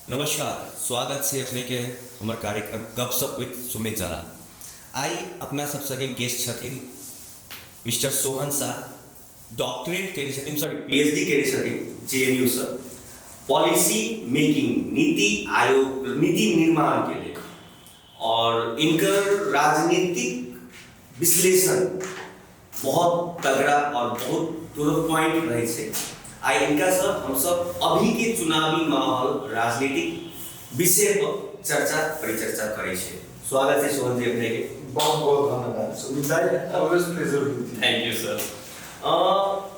नमस्कार, स्वागत है अपने के हमारे कार्यक्रम गपशप विद सुमित जरा। आई अपना सब सके गेस्ट छथिन मिस्टर सोहन शाह, डॉक्टरेट करे छथिन, सॉरी पीएचडी करे छथिन जेएनयू से पॉलिसी मेकिंग, नीति आयोग, नीति निर्माण के लिए, और इनकर राजनीतिक विश्लेषण बहुत तगड़ा और बहुत टू द पॉइंट रहे छे। आई इनका सब हम सब अभी के चुनावी माहौल, राजनीतिक विषय पर चर्चा परिचर्चा करे छे। स्वागत है सोहन जी अपने के। बहुत बहुत धन्यवाद सुमित भाई, always pleasure with you. Thank you sir.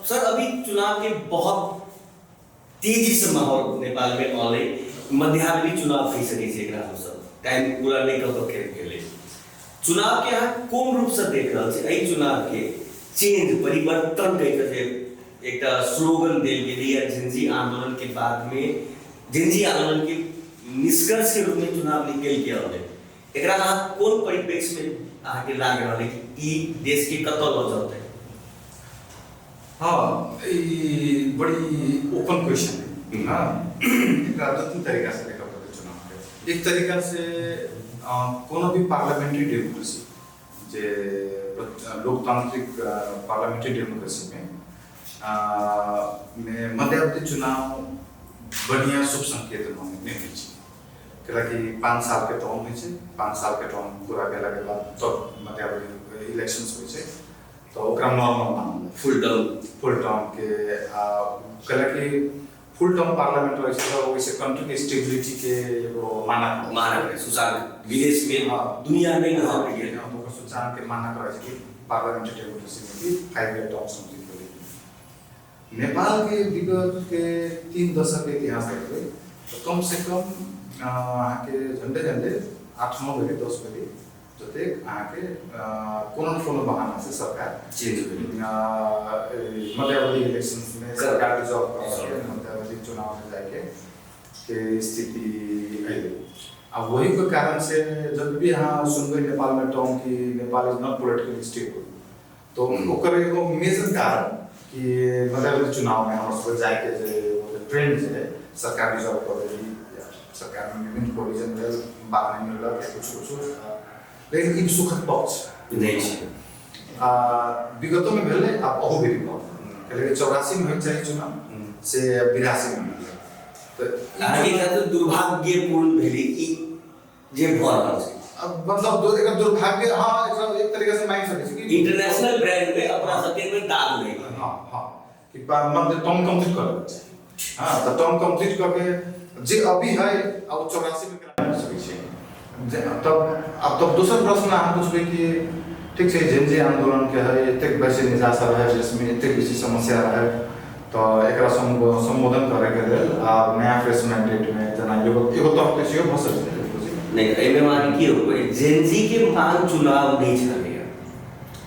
Sir अभी चुनाव के बहुत तेजी से माहौल नेपाल में ऑले मध्यावधि चुनाव कह सके छे, एकरा हम सब टाइम पूरा नहीं कर सके के लिए चुनाव के यहाँ कोन रूप से देख रहा छे। एई चुनाव के चेंज परिवर्तन कह के एक स्लोगन देल गेल या जिंजी आंदोलन के बाद में जिंजी आंदोलन के निष्कर्ष के रूप में चुनाव निकल के आवे, एकरा अहाँ कोन परिप्रेक्ष्य में अहाँ के लाग रहल है कि ई देश के कतौ ल जाते? हाँ, ये बड़ी ओपन क्वेश्चन है। हाँ, एकरा दो तीन तरीका से देखा पड़े चुनाव के। एक तरीका से कोनो भी पार्लियामेंट्री डेमोक्रेसी जे लोकतांत्रिक पार्लियामेंट्री डेमोक्रेसी में मध्यावधि चुनाव बढ़िया शुभ संकेत मानने में है कि 5 साल के टर्म में 5 साल के टर्म पूरा भेला के बाद तो मध्यावधि इलेक्शंस होय छै, तो ओकरा नॉर्मल मानल फुल टर्म के कला कि फुल टर्म पार्लियामेंट होय छै, तो ओइसे कंट्री के स्टेबिलिटी के एगो मानक है। सुचारू विदेश में दुनिया में ना हो गया तो सुचारू के मानक रहे कि पार्लियामेंट्री डेमोक्रेसी में भी 5 ईयर टर्म समथिंग। नेपाल के विगत के 3 दशक के इतिहास देखते तो कम से कम के झंडे 8-9 बेरी 10 बेरी जते के कोनो बहाना से सरकार चेंज हुई। मध्यावधि इलेक्शंस में सरकार जॉब मध्यावधि चुनाव में जाके के स्थिति आई। अब वही के कारण से जब भी यहाँ सुनबे नेपाल में टर्म की Nepal is not political stable, तो ओकर एगो मेजर कारण कि मध्यावधि चुनाव में हम सब जाके जो ट्रेंड है सरकार रिजर्व कर रही या सरकार में विभिन्न प्रोविजन है बात नहीं मिल रहा है कुछ लेकिन एक सुखद पक्ष नहीं है। विगतों में भेले अब अहो भी कहले 84 में चाहिए चुनाव से 82 में तो आगे का तो दुर्भाग्यपूर्ण भेली ई जे भ रहल छै। अब मतलब एक दुर्भाग्य, हाँ एक तरीके से माइन सके कि इंटरनेशनल ब्रांड में अपना सबके में दाग लगे। हाँ कि मतलब टर्म कंप्लीट कर, हाँ तो टर्म कंप्लीट करके जे अभी है अब 84 में करा सके छै। तब दूसरा प्रश्न हम पूछबे कि ठीक है जेनजी आंदोलन के है एतेक बेसी निराशा रहे जिसमें एतेक बेसी समस्या रहे, तो एकरा संबोधन करे के लेल आ नया फ्रेश मैंडेट में जना एगो तर्क से भ सकते नहीं एमे मान की हो जेनजी के मांग चुनाव नहीं छले।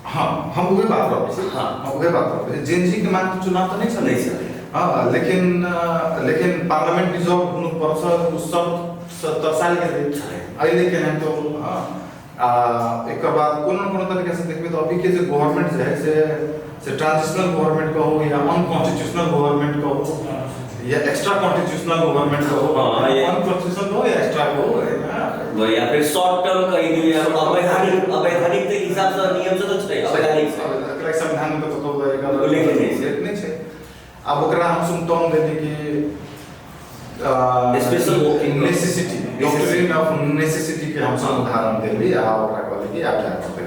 हाँ हम वही बात रहे हैं। हाँ हम वही बात रहे हैं, जेनजी के मांग चुनाव तो नहीं छले। हाँ लेकिन पार्लियामेंट डिजॉल्व होने पर उस सब तरसाल के दे आइले के नहीं तो एक बाद कोनो तरीके से देखबे तो अभी के जो गवर्नमेंट है से ट्रांजिशनल गवर्नमेंट को हो या अनकॉन्स्टिट्यूशनल गवर्नमेंट को हो या एक्स्ट्रा कॉन्स्टिट्यूशनल गवर्नमेंट को हो, अनकॉन्स्टिट्यूशनल हो या एक्स्ट्रा हो या फिर शॉर्ट टर्म कहीं भी अवैधानिक के हिसाब से नियम से तो छै अवैधानिक से संविधान में तो उल्लेख नहीं छै। अब ओकरा हम सुनतों देने की special necessity doctrine of necessity के हम सब उदाहरण देली आ ओकरा कहले कि आप क्या करते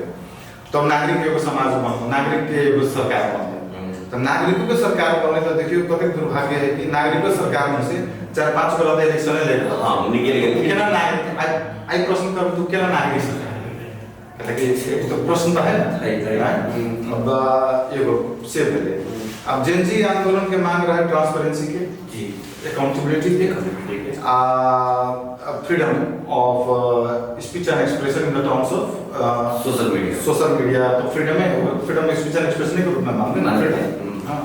तो नागरिक के समाज बन, नागरिक के एगो सरकार बन, तो नागरिकों के सरकार बने तो देखियो कते दुर्भाग्य है कि नागरिकों सरकार में से 4-5 गलत इलेक्शन ले हां निकल गए केना नागरिक आई प्रश्न कर तू केना नागरिक सरकार कहले कि तो प्रश्न तो है ना। अब एगो से भेले अब जेनजी आंदोलन के मांग रहे ट्रांसपेरेंसी के जी, अकाउंटेबिलिटी के freedom of speech and expression in the terms of social media तो freedom of speech and expression के रूप में मांगे ना फ्रीडम। हाँ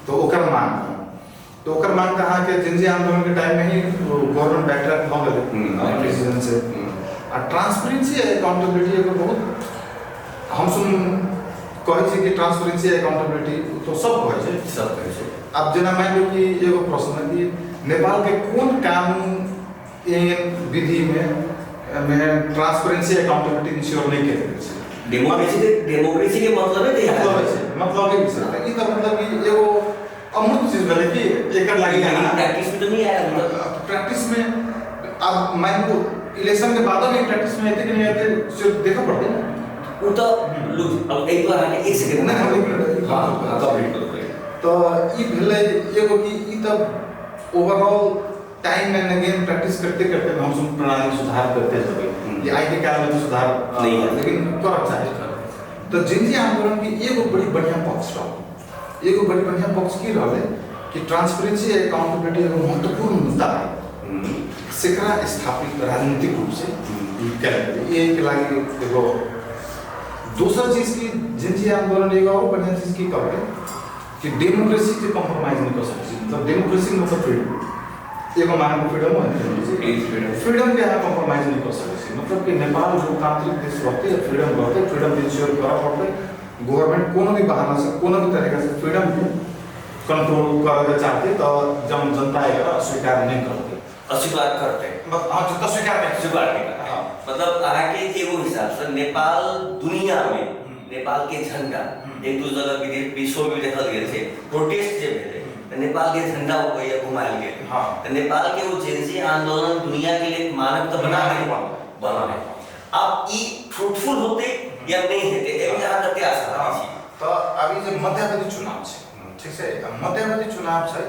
तो ओकर मांग कहा कि जेनजी आंदोलन के टाइम में ही गवर्नमेंट बैकट्रैक हो गए डिसीजन से। ट्रांसपेरेंसी अकाउंटेबिलिटी को बहुत हम सुन कहे छै कि ट्रांसपेरेंसी अकाउंटेबिलिटी तो सब कहे छै। अब जना मान लो कि एगो प्रश्न है कि नेपाल के कौन कानून इन विधि में ट्रांसपेरेंसी अकाउंटेबिलिटी इंश्योर नहीं करेल छै। डेमोक्रेसी के मतलब है कि मतलब के विषय ई त मतलब कि एगो अमूर्त चीज भेलै कि एकर लागि प्रैक्टिस में तो नहीं आया, मतलब प्रैक्टिस में अब मान लो इलेक्शन के बाद में प्रैक्टिस में आते कि नहीं आते सिर्फ देखा पड़ता है वो तो अब एक बार आके एक सेकंड नहीं हां कंप्लीट करो पहले। तो ई भेलै एगो कि ई तब overall time and again practice करते करते हम सब प्रणाली सुधार करते जाबे। ये आई के काल में सुधार नहीं है, लेकिन करब चाहिए। तो जिनजी आंदोलन की एगो बड़ी बढ़िया पक्ष रहा, एगो बड़ी बढ़िया पक्ष की रहले कि ट्रांसपेरेंसी अकाउंटेबिलिटी एगो महत्वपूर्ण मुद्दा है सेकरा स्थापित राजनीतिक रूप से करें। ये के लागि एगो दूसरा चीज की जिनजी आंदोलन एगो और बढ़िया चीज की कहबे कि डेमोक्रेसी के कॉम्प्रोमाइज नहीं कर सकती। मतलब डेमोक्रेसी मतलब फ्रीडम, एगो मानव फ्रीडम है, फ्रीडम के यहाँ कॉम्प्रोमाइज नहीं कर सकती। मतलब कि नेपाल लोकतांत्रिक देश रहते फ्रीडम इंश्योर करा पड़ते। गवर्नमेंट कोनो भी बहाना से कोनो भी तरीका से फ्रीडम को कंट्रोल करना चाहते तो जब जनता एकर अस्वीकार नहीं करते, अस्वीकार करते हाँ जनता स्वीकार नहीं करते। मतलब आगे एगो हिसाब से नेपाल दुनिया में नेपाल के झंडा एक दूसरे जगह विश्व में देखल गेल छै, प्रोटेस्ट जे भेलै नेपाल के झंडा घुमायल गेल। हाँ तो नेपाल के वो जेनजी आंदोलन दुनिया के लिए मानक तो बना है। अब ई फ्रूटफुल होते या नहीं होते एवं यहाँ तक आशा है। तो अभी जो मध्यावधि चुनाव है, ठीक है, मध्यावधि चुनाव है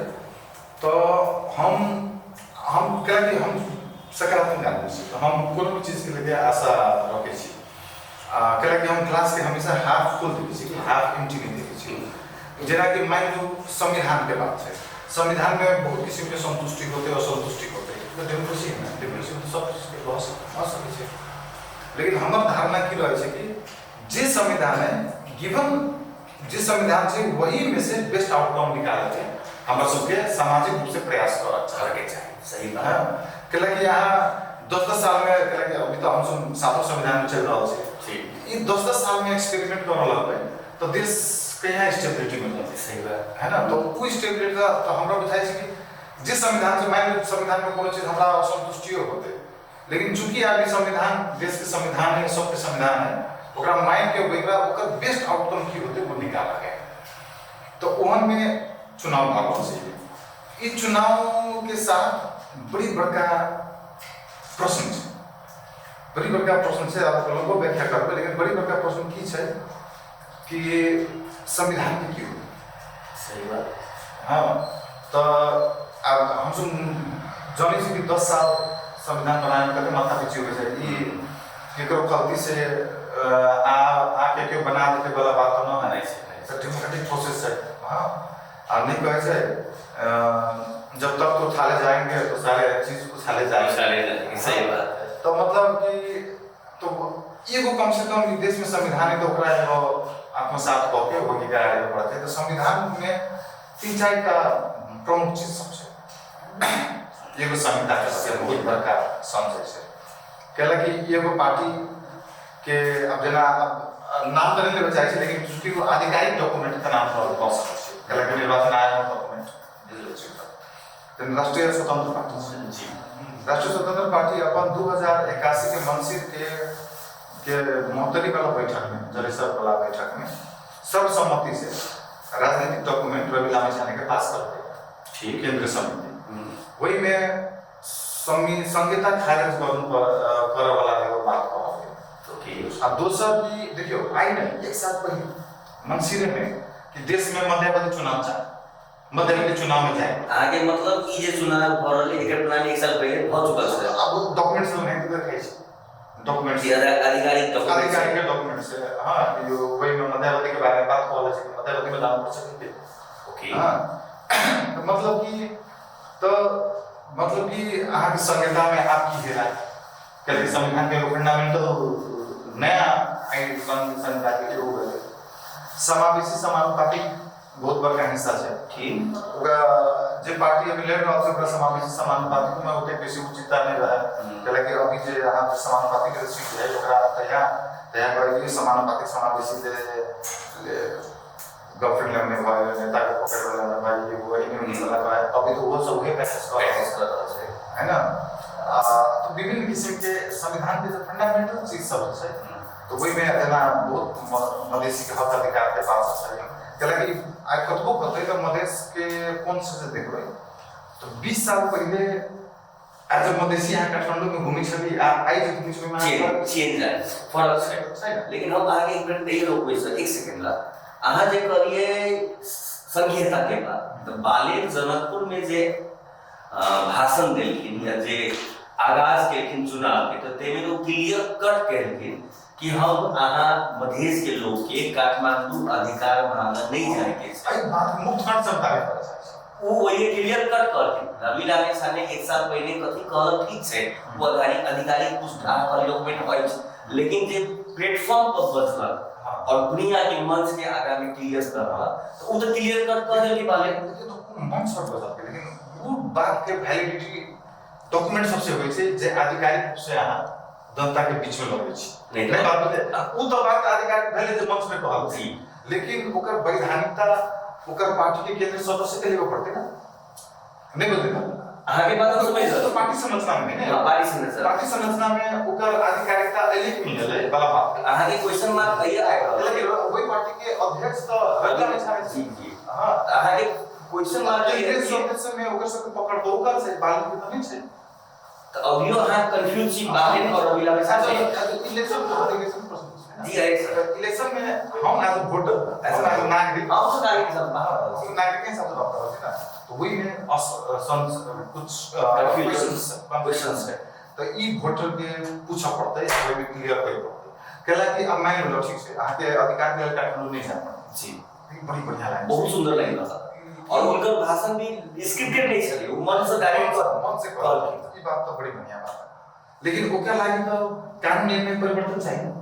तो हम कह कि हम सकारात्मक आदमी छी, तो हम कोनो भी चीज के लिए आशा रखे छी। कह कि हम क्लास के हमेशा हाफ फुल देखे छी, हाफ एम्प्टी नहीं देखे छी। जेना कि मान लो संविधान के बात है, संविधान में बहुत किस्म के संतुष्टि होते और असंतुष्टि होते हैं। तो डेमोक्रेसी में तो सब चीज के बहुत सके छै। लेकिन हमार धारणा की रहे छै कि जे संविधान है गिवन जिस संविधान से वही में से बेस्ट आउटकम निकाले थे हमारे सबके सामाजिक रूप से प्रयास करके चाहिए। सही बात है। कह कि यहाँ 10-10 साल में कह कि अभी तो हम सब सातों संविधान में चल रहा है, ये 10-10 साल में एक्सपेरिमेंट कर रहा है तो देश के यहाँ स्टेबिलिटी मिल जाती है। सही बात है ना। तो वो स्टेबिलिटी तो हमरा बुझाई छै कि जिस संविधान से मान संविधान में कोनो चीज हमरा असंतुष्टि होते, लेकिन चूंकि अभी संविधान देश के संविधान है, सबके संविधान है, ओकरा माइंड के वेगरा ओकर बेस्ट आउटकम की होते वो निकाला गया। तो ओहन में चुनाव भागल से इस चुनाव के साथ बड़ी बड़का प्रश्न है, बड़ी बड़का प्रश्न है। आप लोगों को व्याख्या करबे, लेकिन बड़ी बड़का प्रश्न की है कि संविधान के की हो। सही बात। हाँ तो अब हम सब जानी छी कि 10 साल संविधान बनाने में कते माथा पीछे हो जाए। ये केकरो गलती से के क्यों बना देते वाला बात तो ना है। सर डेमोक्रेटिक प्रोसेस है। हाँ और नहीं कहे से जब तक तो थाले जाएंगे तो सारे चीज को थाले जाएंगे। सही बात है। तो मतलब कि तो एगो कम से कम देश में संविधान है तो ओकरा एगो आत्मसात करके वो निकाले पड़ते हैं। तो संविधान में 3-4 का प्रमुख चीज सबसे एगो संविधा के सबसे बहुत बड़का समझे से कहला कि एगो पार्टी के अब जना नाम तो नहीं बचाई छै, लेकिन चूंकि वो आधिकारिक डॉक्यूमेंट का नाम पर कह सकै छै। कहला कि निर्वाचन आयोग डॉक्यूमेंट तो राष्ट्रीय स्वतंत्र पार्टी जी, राष्ट्रीय स्वतंत्र पार्टी अपन 2081 के मंसिर के महोत्तरी वाला बैठक में, जलेसर वाला बैठक में सर्वसम्मति से राजनीतिक डॉक्यूमेंट रवि लामी छाने के पास कर दिया। ठीक, केंद्र समिति वही में संहिता खारिज कर वाला एगो बात कहल गेल। तो ठीक अब दोसर की देखियो आई नहीं एक साल पहले मंसिर में कि देश में मध्यावधि चुनाव चाहिए, मध्यावधि चुनाव में जाए आगे मतलब ई जे चुनाव भ रहल एकर प्लान एक साल पहले भ चुकल छै। अब डॉक्यूमेंट्स में नहीं दिखाई छै, डॉक्यूमेंट्स आधिकारिक डॉक्यूमेंट से हां यो वही में मध्यावधि के बारे में बात कहल छै कि मध्यावधि में दाम कर सकते। ओके हां तो मतलब कि आहा के संहिता में आप की है कल संविधान के फंडामेंटल नया आई संहिता के जो समावेशी समानुपातिक बहुत बड़का हिस्सा है। ठीक ओकरा जे पार्टी अभी लड़ रहल छै ओकरा समावेशी समानुपातिक में ओते बेसी उचितता नहीं रहा है। कि अभी जे अहाँ समानुपातिक सीट है ओकरा तया करेगी समानुपातिक समावेशी जे गवर्नमेंट में भाई नेता के पकड़ वाला भाई ये वो इन चला है। अभी तो वो सब है पैसा कर रहा है ना। विभिन्न किसिम के संविधान के जो फंडामेंटल चीज सब है तो वही में जना बहुत मधेसी के हक अधिकार के पास है कलकि आ कतबो कतै तो मधेश के कौन से देखबै तो 20 साल पहले आज मधेसी यहाँ काठमाडौँ में घूमी छली आई जो घूमी छली चेंज है फरक है लेकिन हम आगे एक मिनट यही रोक पैसा एक सेकंड ला अहाँ जे करिए संघीयता के बाद तो बालेर जनकपुर में जे भाषण देलखिन या जे आगाज केलखिन चुनाव के तो तेमे तो क्लियर कट कहलखिन कि हम अहाँ मधेश के लोग के काठमांडू अधिकार मांगने नहीं जाएंगे आई बात मुक्त खंड समझावे पड़े छै वो वही क्लियर कट करथिन रवि लाल साने एक साल पहले कथी कहल ठीक छै वो अधिकारी कुछ ढाह कर डॉक्यूमेंट होय लेकिन जे प्लेटफॉर्म पर बचलक और दुनिया के मंच के आगे में क्लियर कर रहा तो वो तो क्लियर कट कर देली बाले तो मंच पर बचलक लेकिन वो बात के वैलिडिटी डॉक्यूमेंट सबसे होय छै जे आधिकारिक रूप से अहाँ जनता के बीच में लगे छी नहीं बात बते वो तो बात आधिकारिक भले जे मंच में कहल छी लेकिन ओकर वैधानिकता ओकर पार्टी के केंद्र सदस्य के लिए पड़ते ना नहीं बोलते ना आगे बात समझ तो पार्टी संरचना में नहीं पार्टी संरचना में ओकर आधिकारिकता एलिट मिलल है वाला बात आगे क्वेश्चन मार्क ये आएगा लेकिन वही पार्टी के अध्यक्ष तो रगला में छाए जी जी हां आगे क्वेश्चन मार्क ये सदस्य में ओकर सब पकड़ दो ओकर से बाल के तो नहीं छै तो अभियो हां कंफ्यूज छी बालेन और रविला में साथ इलेक्शन प्रश्न जी है सर इलेक्शन में हम as a voter as a नागरिक हम तो नागरिक सब बाहर नागरिक के साथ बात करते ना तो वही में कुछ क्वेश्चंस है तो ई वोटर के पूछा पड़ता है वही में क्लियर कर पड़ता कहला कि अब मान लो ठीक है आके अधिकार के काठमांडू नहीं जाना जी बड़ी बढ़िया लाइन बहुत सुंदर लाइन था और उनका भाषण भी स्क्रिप्टेड नहीं चली वो मन से डायरेक्ट मन से कॉल की बात तो बड़ी बढ़िया बात है लेकिन ओकरा लागि तो कानून में परिवर्तन चाहिए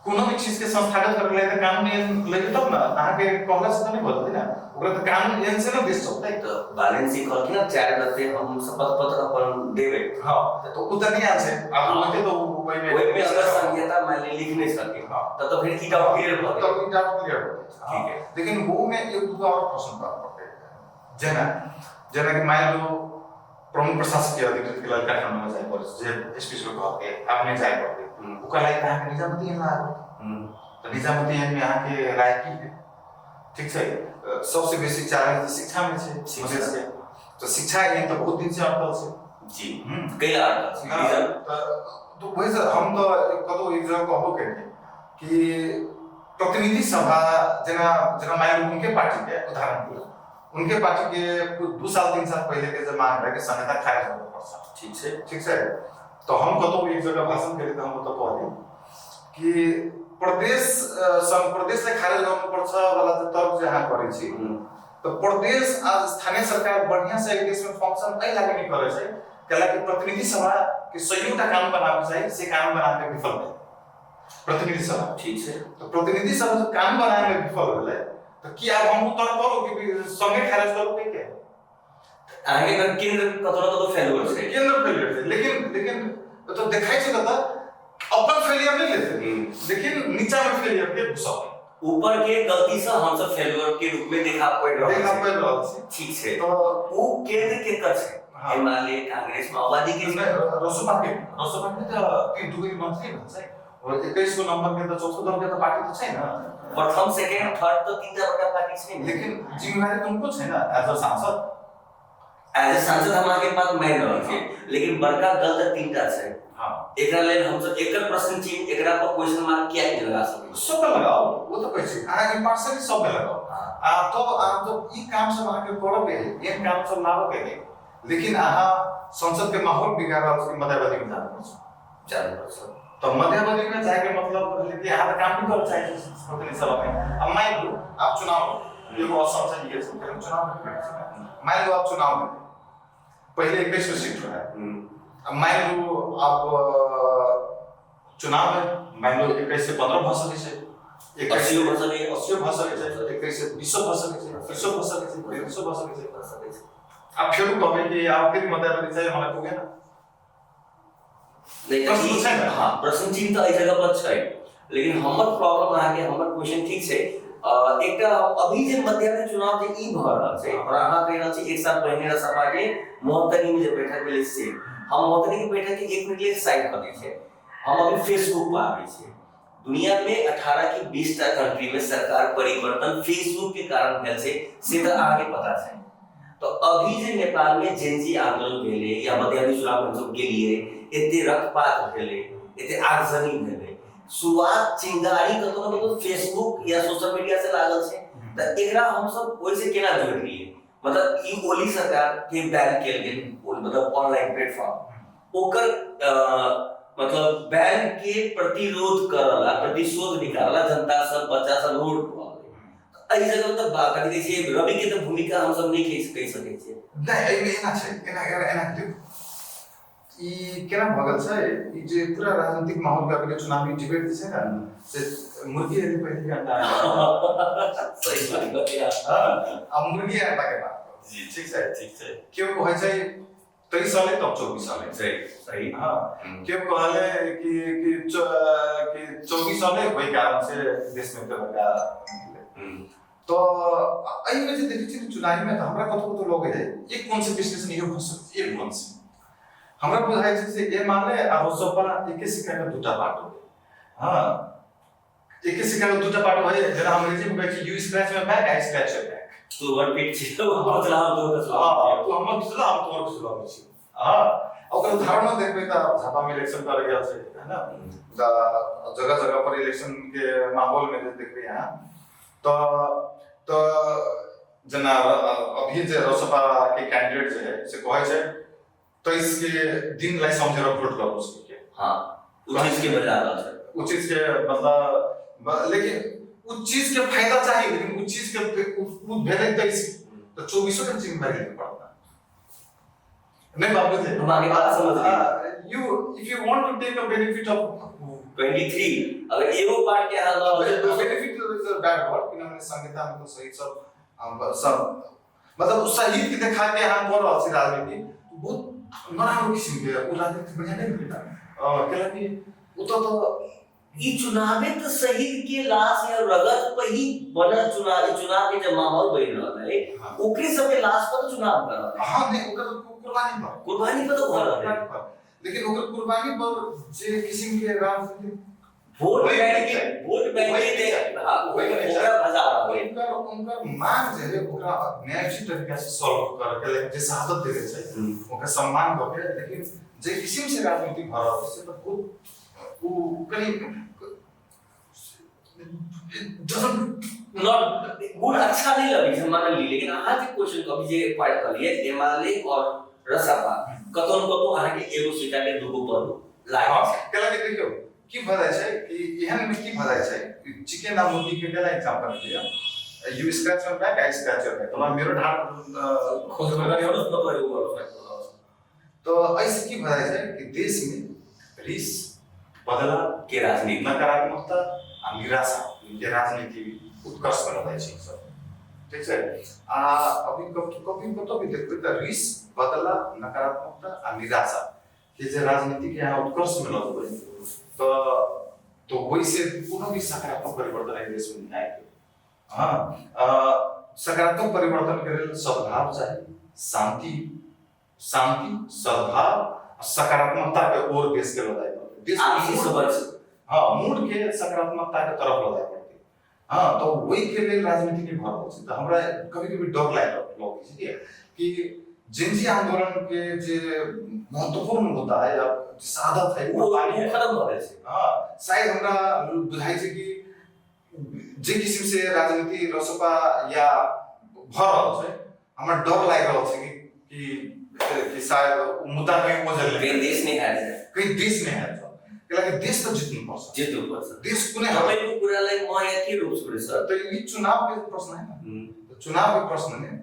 कोनो भी चीज के संस्थागत कर ले तो कानून लगे तब ना अहाँ के कहला से तो नहीं बोलते ना ओकरा तो कानून एन से ना देश चलता है तो बैलेंस ही कहलखिन ना 4 गते हम शपथ पत्र अपन देवे हां तो उतर नहीं आछे आप बोलते तो वही में अगर संहिता मान ले लिख नहीं सके तब तो फिर की डाउट क्लियर हो तो की डाउट क्लियर हो ठीक है लेकिन वो में एक दो और प्रश्न पड़ते हैं जना कि मान लो प्रमुख प्रशासकीय अधिकृत के लिए काठमांडू में जाए पर जे एसपी को कह के आपने जाए पड़ते ओकरा लागि कहाँ के निजामुद्दीन ना तो निजामुद्दीन में यहाँ के राय की है ठीक है सबसे बेसी चैलेंज शिक्षा में है मधेश के तो शिक्षा ये तो बहुत दिन से अटकल है जी कई अटकल तो वही से हम तो कतो एक जगह कहो के कि प्रतिनिधि सभा जना जना मान लो उनके पार्टी के उदाहरण के उनके पार्टी के 2 साल 3 साल पहले के जब मांग रहे कि संहिता खारिज होना पड़ता ठीक है तो हम कतो एक जगह भाषण करे तो हम तो कहली कि प्रदेश से खारिज होना पड़ता वाला जो तर्क जे हां करै छी तो प्रदेश आज स्थानीय सरकार बढ़िया से एक देश में फंक्शन नहीं लागे नहीं करे छै कला कि प्रतिनिधि सभा के संयुक्त कानून बनावे चाहिए से कानून बनाने में विफल है प्रतिनिधि सभा ठीक है तो प्रतिनिधि सभा जो कानून बनाने में विफल भेलै तो क्या हम तर्क करो कि संगे खारिज करो के क्या आगे कर केंद्र कतरा तो फेलियर है केंद्र फेलियर है लेकिन तो दिखाई छै त अपन फेलियर नहीं लेते लेकिन नीचा में फेलियर के घुसा ऊपर के गलती से हम सब फेलियर के रूप में देखा पड़ रहा है ठीक है तो वो केंद्र के कर है हिमालय कांग्रेस माओवादी के रसोपा के तो ती दुई मंत्री भन्छ और 21 को नंबर के तो 14 दल के तो पार्टी तो छै ना प्रथम सेकंड थर्ड तो तीनटा बड़ा पार्टी छै लेकिन जिम्मेवारी तुमको छै ना एज अ सांसद हमारे पास मैं रहल छै लेकिन बड़का दल तो तीनटा छै हां एकरा लेल हम सब एकर प्रश्न चिन्ह एकरा पर क्वेश्चन मार्क किया नहीं लगा सके सब लगाओ वो तो कहै छै आ इम्पार्शियली सब लगाओ आ तो ई काम सब आके करबे ये काम सब ना होके लेकिन आहा संसद के माहौल बिगाड़ उसकी मध्यावधि में जाना पड़ता तो मध्यावधि में जाके मतलब लेकिन यहाँ काम भी कर चाहिए प्रतिनिधि सभा में अब मान लो आप चुनाव ये वो असम से ये चुनाव मान लो आप चुनाव में पहले 21 सीट है अब मान लो आप चुनाव में मान लो 21 से 15 भा सके छै 80 भा सके छै 21 से 20 भा सके छै 30 भा सके छै 150 भा सके छै आप फिर कहबे कि आप फिर मध्यावधि चाहिए हमरा को ना नहीं हां प्रश्न चिन्ह तो इस जगह पर छै लेकिन हमर प्रॉब्लम आ के हमर क्वेश्चन ठीक छै एकटा अभी जे मध्यावधि चुनाव जे ई भ रहल छै और अहाँ कहि रहल छी एक साल पहिने सभा के मोहतरी में जे बैठक भेलै से हम ओतने के बैठे के 1 मिनट लिए साइड कर दै छै हम अभी फेसबुक पर आबै छै दुनिया में 18 की 20 टा कंट्री में सरकार परिवर्तन फेसबुक के कारण भेल छै से तो आगे पता छै तो अभी जे नेपाल में जेनजी आंदोलन भेले या मध्यावधि चुनाव हम सब गेलिए एते रक्तपात भेले एते आगजनी भेले शुरुआत चिंगारी कतो न कतो फेसबुक या सोशल मीडिया से लागल छै त एकरा हम सब ओइ से केना जोड़लिए मतलब ई ओली सरकार के बैन केल गेल मतलब ऑनलाइन प्लेटफॉर्म ओकर मतलब बैन के प्रतिरोध करला प्रतिशोध निकालला जनता सब बच्चा सब रोड पर एहि जगह त बात कहि दै छै रवि के त भूमिका हम सब नहीं कहि सकै छियै नहीं एमे एना छै एना दिउ ई केना भगल छै ई जे पूरा राजनीतिक माहौल का के चुनावी डिबेट छै ना से मुर्गी रे पहले के अंडा सही बात बतिया अब मुर्गी अंडा के बात जी ठीक छै ठीक क्यों कहै छै 23 साल तब 24 साल सही हां क्यों कहले कि 24 साल वही कारण से देश में लगा तो आई में जे देखै छी चुनावी में हमरा कतो लोग है एक कौन से विश्लेषण यो हो सकते एक कौन से हमरा बुझाइ छै से ए माने आ रोसपा एके सिक्का के दूटा पार्ट हो हां एके सिक्का के दूटा पार्ट हो जेना हम अंग्रेजी में कहै छी you scratch my back I scratch your back तो वन पिक छी तो मतलब तो तो हम पिछला हम तोर पिछला में छी हां ओकर उदाहरण देखबै त झापा में इलेक्शन कर गेल छै है ना जगह जगह पर इलेक्शन के माहौल में देखबै यहां तो जना अभी जे रोसपा के कैंडिडेट जे है से कहै छै तो इसके दिन लाई समझे वोट करो उसके हां उचित के बजा रहा है उचित के मतलब लेकिन उस चीज के फायदा चाहिए लेकिन उस चीज के भेले तो 24 का जिम्मेदारी लेना पड़ता नहीं बाबू जी हमारी बात समझ ली you if you want to take a benefit of 23 अगर एगो पार्ट के हाल तो benefit is a bad word कि हमने संहिता में तो सही सब मतलब उस शहीद के दिखा के हम बोल रहा छी राजनीति बहुत नराम्रो किसिम के वो राजनीति बढ़िया नहीं भेटा किनकि उ तो ई चुनाव में तो शहीद के लाश या रगत पे ही बना चुनाव के जब माहौल बन रहा है ओकरे सब के लाश पर चुनाव कर रहा है हां नहीं ओकर कुर्बानी पर तो हो रहा है लेकिन ओकर कुर्बानी पर जे किसिम के राजनीति वोट बैंक के दे हां ओकरा भजा रहा है उनका मांग जे है ओकरा न्यायिक तरीका से सॉल्व कर के जे शहादत दे छै ओकर सम्मान करके लेकिन जे किसिम से राजनीति भर रहा है से तो बहुत वो कहीं doesn't नॉट गुड अच्छा नहीं लगी हम मान ली लेकिन आज के क्वेश्चन कभी जे पढ़ कर लिए एमाले और रसपा कतो न कतो आहा के एगो सीटा के दुगो पर लागे केला के देखियो की भराय छै कि एहन में की भराय छै चिकन आ मुर्गी के केला एग्जांपल लिया you scratch your back I scratch your back तो मेरो ढाड खोज कर और उसको पर तो ऐसे की भराय छै कि देश में रिस बदला के राजनीति नकारात्मकता आ निराशा के राजनीति उत्कर्ष बनाबै छै सब ठीक छै आ अभी कभी कतो भी देखबै त रिस बदला नकारात्मकता आ निराशा के जे राजनीति के यहाँ उत्कर्ष में लगबै तो वही से कोनो भी सकारात्मक परिवर्तन है देश में नहीं आएगा हां सकारात्मक परिवर्तन के लिए सद्भाव चाहिए शांति सद्भाव सकारात्मकता के ओर देश के लदाई देश आपसी समझ हां मूड के सकारात्मकता के तरफ लदाई पड़ती हां तो वही के लिए राजनीति के भर होछै तो हमरा कभी-कभी डर लागल लोग कि जिनजी आंदोलन के जे महत्वपूर्ण मुद्दा है या सादत है वो खत्म हो गए छै हां शायद हमरा बुझाई छै कि जे किसिम से राजनीति रसपा या भर रहल छै हमरा डर लागि रहल छै कि शायद मुद्दा कहीं ओझल कहीं देश नहीं है कहीं देश में है कि देश तो जितनु पर्छ देश कुने तपाईको कुरालाई म यहाँ के रूप छोडे सर तो ये चुनाव के प्रश्न है ना तो चुनाव के प्रश्न में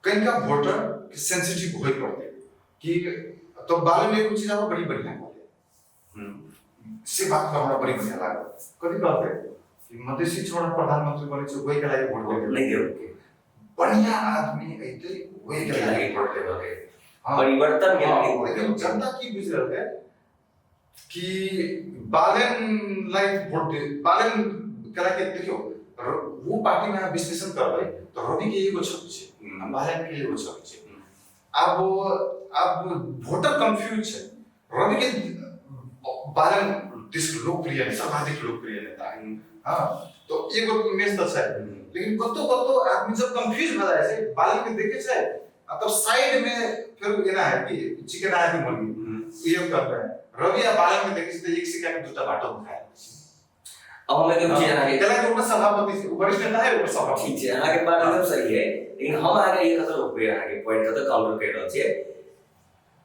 कहीं का वोटर सेंसिटिव होई पड़ते कि तो बाले में कुछ चीज बड़ी बढ़िया बोले से बात हमरा बड़ी बढ़िया लागल कभी कहते कि मधेसी छोड़ा प्रधानमंत्री बने छै वही के लागि वोट दे नहीं दे बढ़िया आदमी ऐते वही के लागि वोट दे परिवर्तन के लिए लेकिन जनता की बुझ रहल है कि बालन लाइक वोट दे बालन कला के देखियो वो पार्टी में विश्लेषण करबै तो रवि के एगो छवि छै बालन के एगो छवि छै अब अब भोटर कंफ्यूज है। रवि के बारे में देशको लोकप्रिय है, सर्वाधिक लोकप्रिय नेता है। हाँ, तो एगो इमेज तो है, लेकिन कतो कतो आदमी जब कंफ्यूज भ जाए छै, बालन के देखे छै, तब साइड में फिर एना है कि चिकन आया कि मुर्गी ये कर रहे हैं। रवि या बालन के देखे छै तो एक सिक्का के दूटा बाटो खाए। अब हमें कुछ यहाँ कला के ऊपर सभापति वरिष्ठ नेता है, ऊपर सभापति। ठीक है, यहाँ के बात एकदम सही है, लेकिन हम आगे ये कतो लोग यहाँ के पॉइंट कतो काउंटर कर रहे हैं।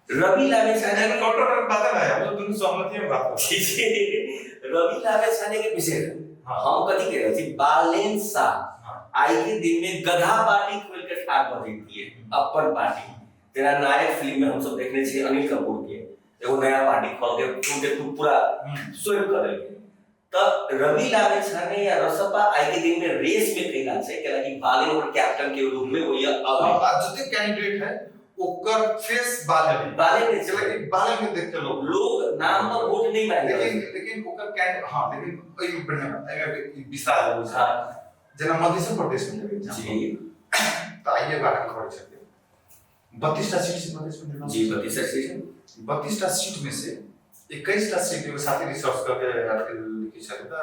रवि लामिछाने के काउंटर में बात है, हम तो दोनों सहमति में बात कर रहे हैं। ठीक है, रवि लामिछाने के विषय हम कथी कह रहे थे, बालेन शाह आई के दिन में गधा पार्टी खोल के ठाक बजती है, अपन पार्टी। तेरा नायक फिल्म में हम सब देखने छे अनिल कपूर के, एगो नया पार्टी खोल के उनके पूरा स्वीप कर देलके। त रवि लामिछाने या रसपा आई के दिन में रेस में कहला छे केला कि बालेन और कैप्टन के रूप में वो ये अब जते कैंडिडेट है ओकर फेस बालेन बालेन चला कि बालेन में देख के लोग नाम पर वोट नहीं मांगे, लेकिन ओकर कैंड हां, लेकिन एई बढ़िया एमे विशाल हो छै। जना मध्य प्रदेश में लेबे जी, त आइए बात करे छथिन 32 टा सीट से मध्य प्रदेश में जी 32 सीट, 32 टा सीट में से 21 टा सीट के साथ रिसर्च करके आर्टिकल लिखी छै। त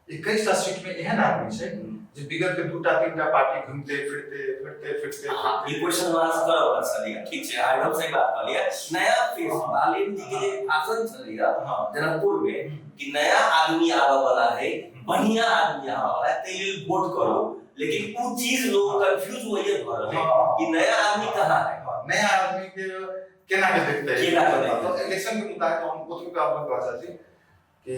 21 टा सीट में एहन आदमी छै जे बिगड़ के 2 टा 3 टा पार्टी घूमते फिरते हां, ये क्वेश्चन वहां से करो बस चलिए। ठीक है, आई एकदम सही बात कर लिया। नया फेस बालेन जी के भाषण चलिए जनकपुर में कि नया आदमी आवा वाला है, बढ़िया आदमी आवा वाला है, तेरे वोट करो। लेकिन वो चीज लोग कंफ्यूज हो ये भर है कि नया आदमी कहां है, नया आदमी के केना के देखते हैं। तो इलेक्शन के मुद्दा तो हम ओतबे का बात कह चाहते कि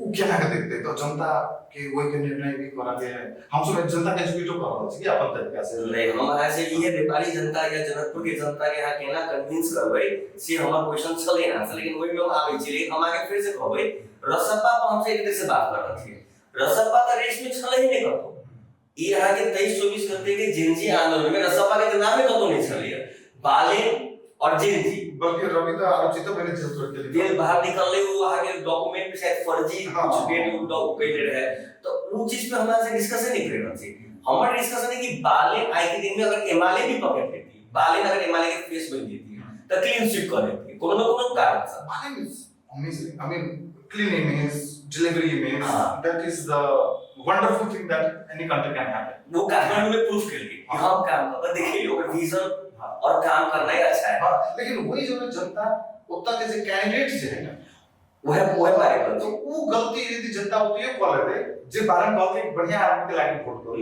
उ केना के देखते तो जनता के वही के निर्णय भी करा के हम सब जनता के एजुकेट कर रहल छी कि अपन तरीका से नहीं। हमारा से ये नेपाली जनता या जनकपुर के जनता के यहाँ केना कन्विंस करबै से हमर क्वेश्चन छले ना, लेकिन ओइ में हम आबै छी। हम आगे फिर से कहबै रसपा पर हमसे एक तरह से बात कर रहे थे, रसपा का रेस में छले ही नहीं करतो। ये यहाँ के 23-24 घंटे के जेनजी आंदोलन में रसपा के नाम में कतो नहीं छलिए, बालेन और जेनजी। बल्कि रवि तो आलोचित बने जरूर के लिए जेल बाहर निकलले वो आगे डॉक्यूमेंट शायद फर्जी कुछ डेट डॉक कइले रहे, तो वो चीज पे हमरा से डिस्कशन नहीं कर रहे थे। हमर डिस्कशन है कि बालेन आई के दिन में अगर एमएलए भी पकड़ लेती, बालेन अगर एमएलए के फेस बन जेती तो क्लीन स्वीप कर देती कोनो न कोनो कारण से। Balen is amazing, I mean clean image, delivery image, that is the wonderful thing that any country can have. वो काठमांडू में प्रूफ कर ली हम काम कर देखिए ओकर विजन और काम करना ही अच्छा है। लेकिन वही जो जनता उतना के जे कैंडिडेट जे है ना वह बारे पर तो वो गलती यदि जनता उतये कर लेते जे बारन गलती बढ़िया आदमी के लागे वोट करो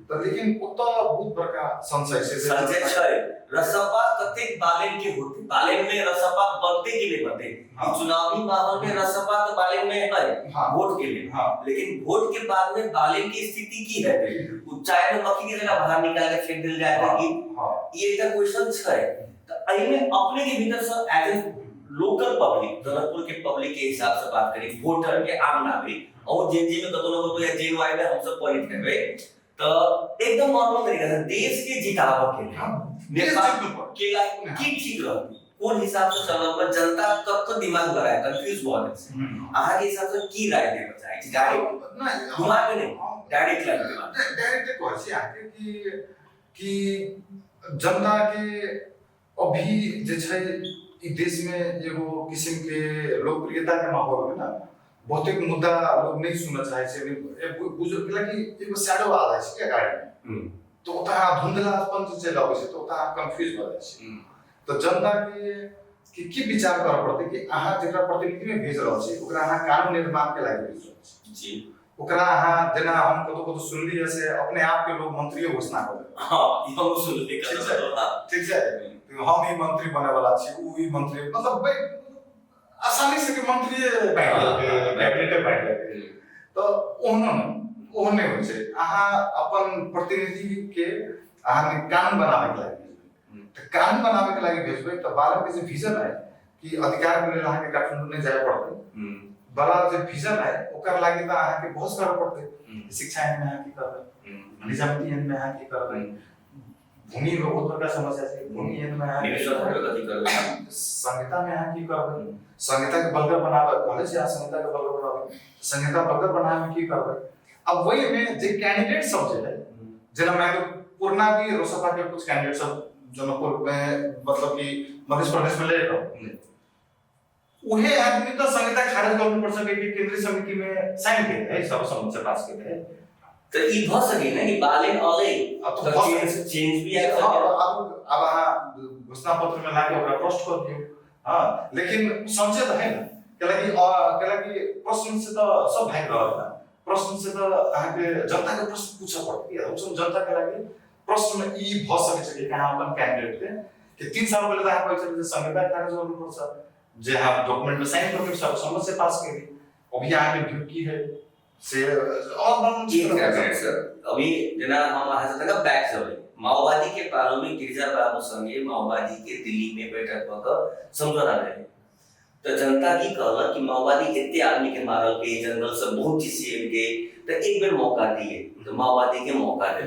तो, लेकिन उतना बहुत बड़का संशय छै रसपा कतेक बालेन के होते, बालेन में रसपा बनते कि नहीं बनते। चुनावी माहौल में रसपा तो बालेन में है वोट के लिए, लेकिन वोट के बाद में बालेन की स्थिति की है, चाय में मक्खी की जगह बाहर निकाल के फेंक दिल जाएगा कि ये एक क्वेश्चन छै। तो एई में अपने के भीतर से एज लोकल पब्लिक, जनकपुर के पब्लिक के हिसाब से बात करें, वोटर के आम नागरिक और जेनजी में कतो न कतो या जेनवाई में हम सब पॉइंट करबे तो एकदम नॉर्मल तरीका से देश के जितावा के लिए नेपाल के लायक की ठीक रहती कौन हिसाब से चलल पर जनता कब तो दिमाग लगाए कंफ्यूज हो जाए। आहा के हिसाब से की राय देना चाहिए डायरेक्ट नहीं घुमा के नहीं डायरेक्ट लाइन के बात डायरेक्ट कहै छी आके कि जनता के अभी जे छै ई देश में एगो किस्म के लोकप्रियता के माहौल में ना बहुतेक मुद्दा लोग नहीं सुनना चाहे छे, बुझो कि एगो शैडो आ जाय छै गाड़ी में तो ओता धुंधलापन से चल आबै छै तो ओता कंफ्यूज भ जाय छै। तो जनता के की विचार करऽ पड़तै कि अहाँ जेकरा प्रतिनिधि में भेज रहल छी ओकरा अहाँ कानून निर्माण के लागि भेज रहल छी जी, ओकरा अहाँ जेना हम कतो सुनलिए से अपने आप के लोग मंत्री घोषणा कर दे। हां ई हम सुनलिए ठीक छै हम ही मंत्री बने वाला छी उ ही मंत्री मतलब आसानी से के मंत्री कैबिनेट बैठ तो ओहने हो छै। अहाँ अपन प्रतिनिधि के अहाँ कानून बनावे के लागि तो कानून बनावे के लागि भेजबै तो बारह के जे विजन है कि अधिकार के लेल अहाँ के काठमांडू नहीं जाय पड़तै, बड़ा जे विजन है ओकर लागि त अहाँ के बहुत करऽ पड़तै। शिक्षा में अहाँ की करबै, निजामती में अहाँ की करबै, भूमि में बहुत बड़का समस्या है, भूमि में अहाँ कथी करबै, संहिता में अहाँ की करबै, संहिता के बलगर बनावे कहले छै संहिता के बलगर बनावे, संहिता बलगर बनावे में की करबै। अब वही में जे कैंडिडेट सब जे है जना मैं पूर्णा भी रोसपा के कुछ कैंडिडेट सब जनकपुर में मतलब कि मध्य प्रदेश में ले रहा हूँ, वही आदमी तो संहिता खारिज गर्नु पर्छ कि केन्द्रीय समिति में साइन किए है, सर्वसम्मत से पास किए है। तो ई भ सके ना कि बालेन अलग अब तो चेंज भी है। अब हाँ घोषणा पत्र में लाके ओकरा प्रश्न कर दियो। हाँ लेकिन संशय तो है ना, कैलाकि प्रश्न से तो सब भाग रहा है, प्रश्न से तो आके जनता के प्रश्न पूछा पड़ती है। हम जनता के लागि प्रश्न में ई भ सके छ कि कहाँ अपन कैंडिडेट के कि 3 साल पहले तो आप कहते थे संविधान खारिज गर्नु पर्छ, जे हम डॉक्यूमेंट में साइन करके सर्वसम्मत से पास कर दी, अभी आगे ड्यू की है से और हम सर अभी जना हम आज तक बैक चले माओवादी के पालों में गिरिजा बाबू संगे माओवादी के दिल्ली में बैठक पर समझौता रहे। तो जनता की कहला कि माओवादी इतने आदमी के मारल के जनरल सब बहुत चीज के तो एक बार मौका दिए, तो माओवादी के मौका दे,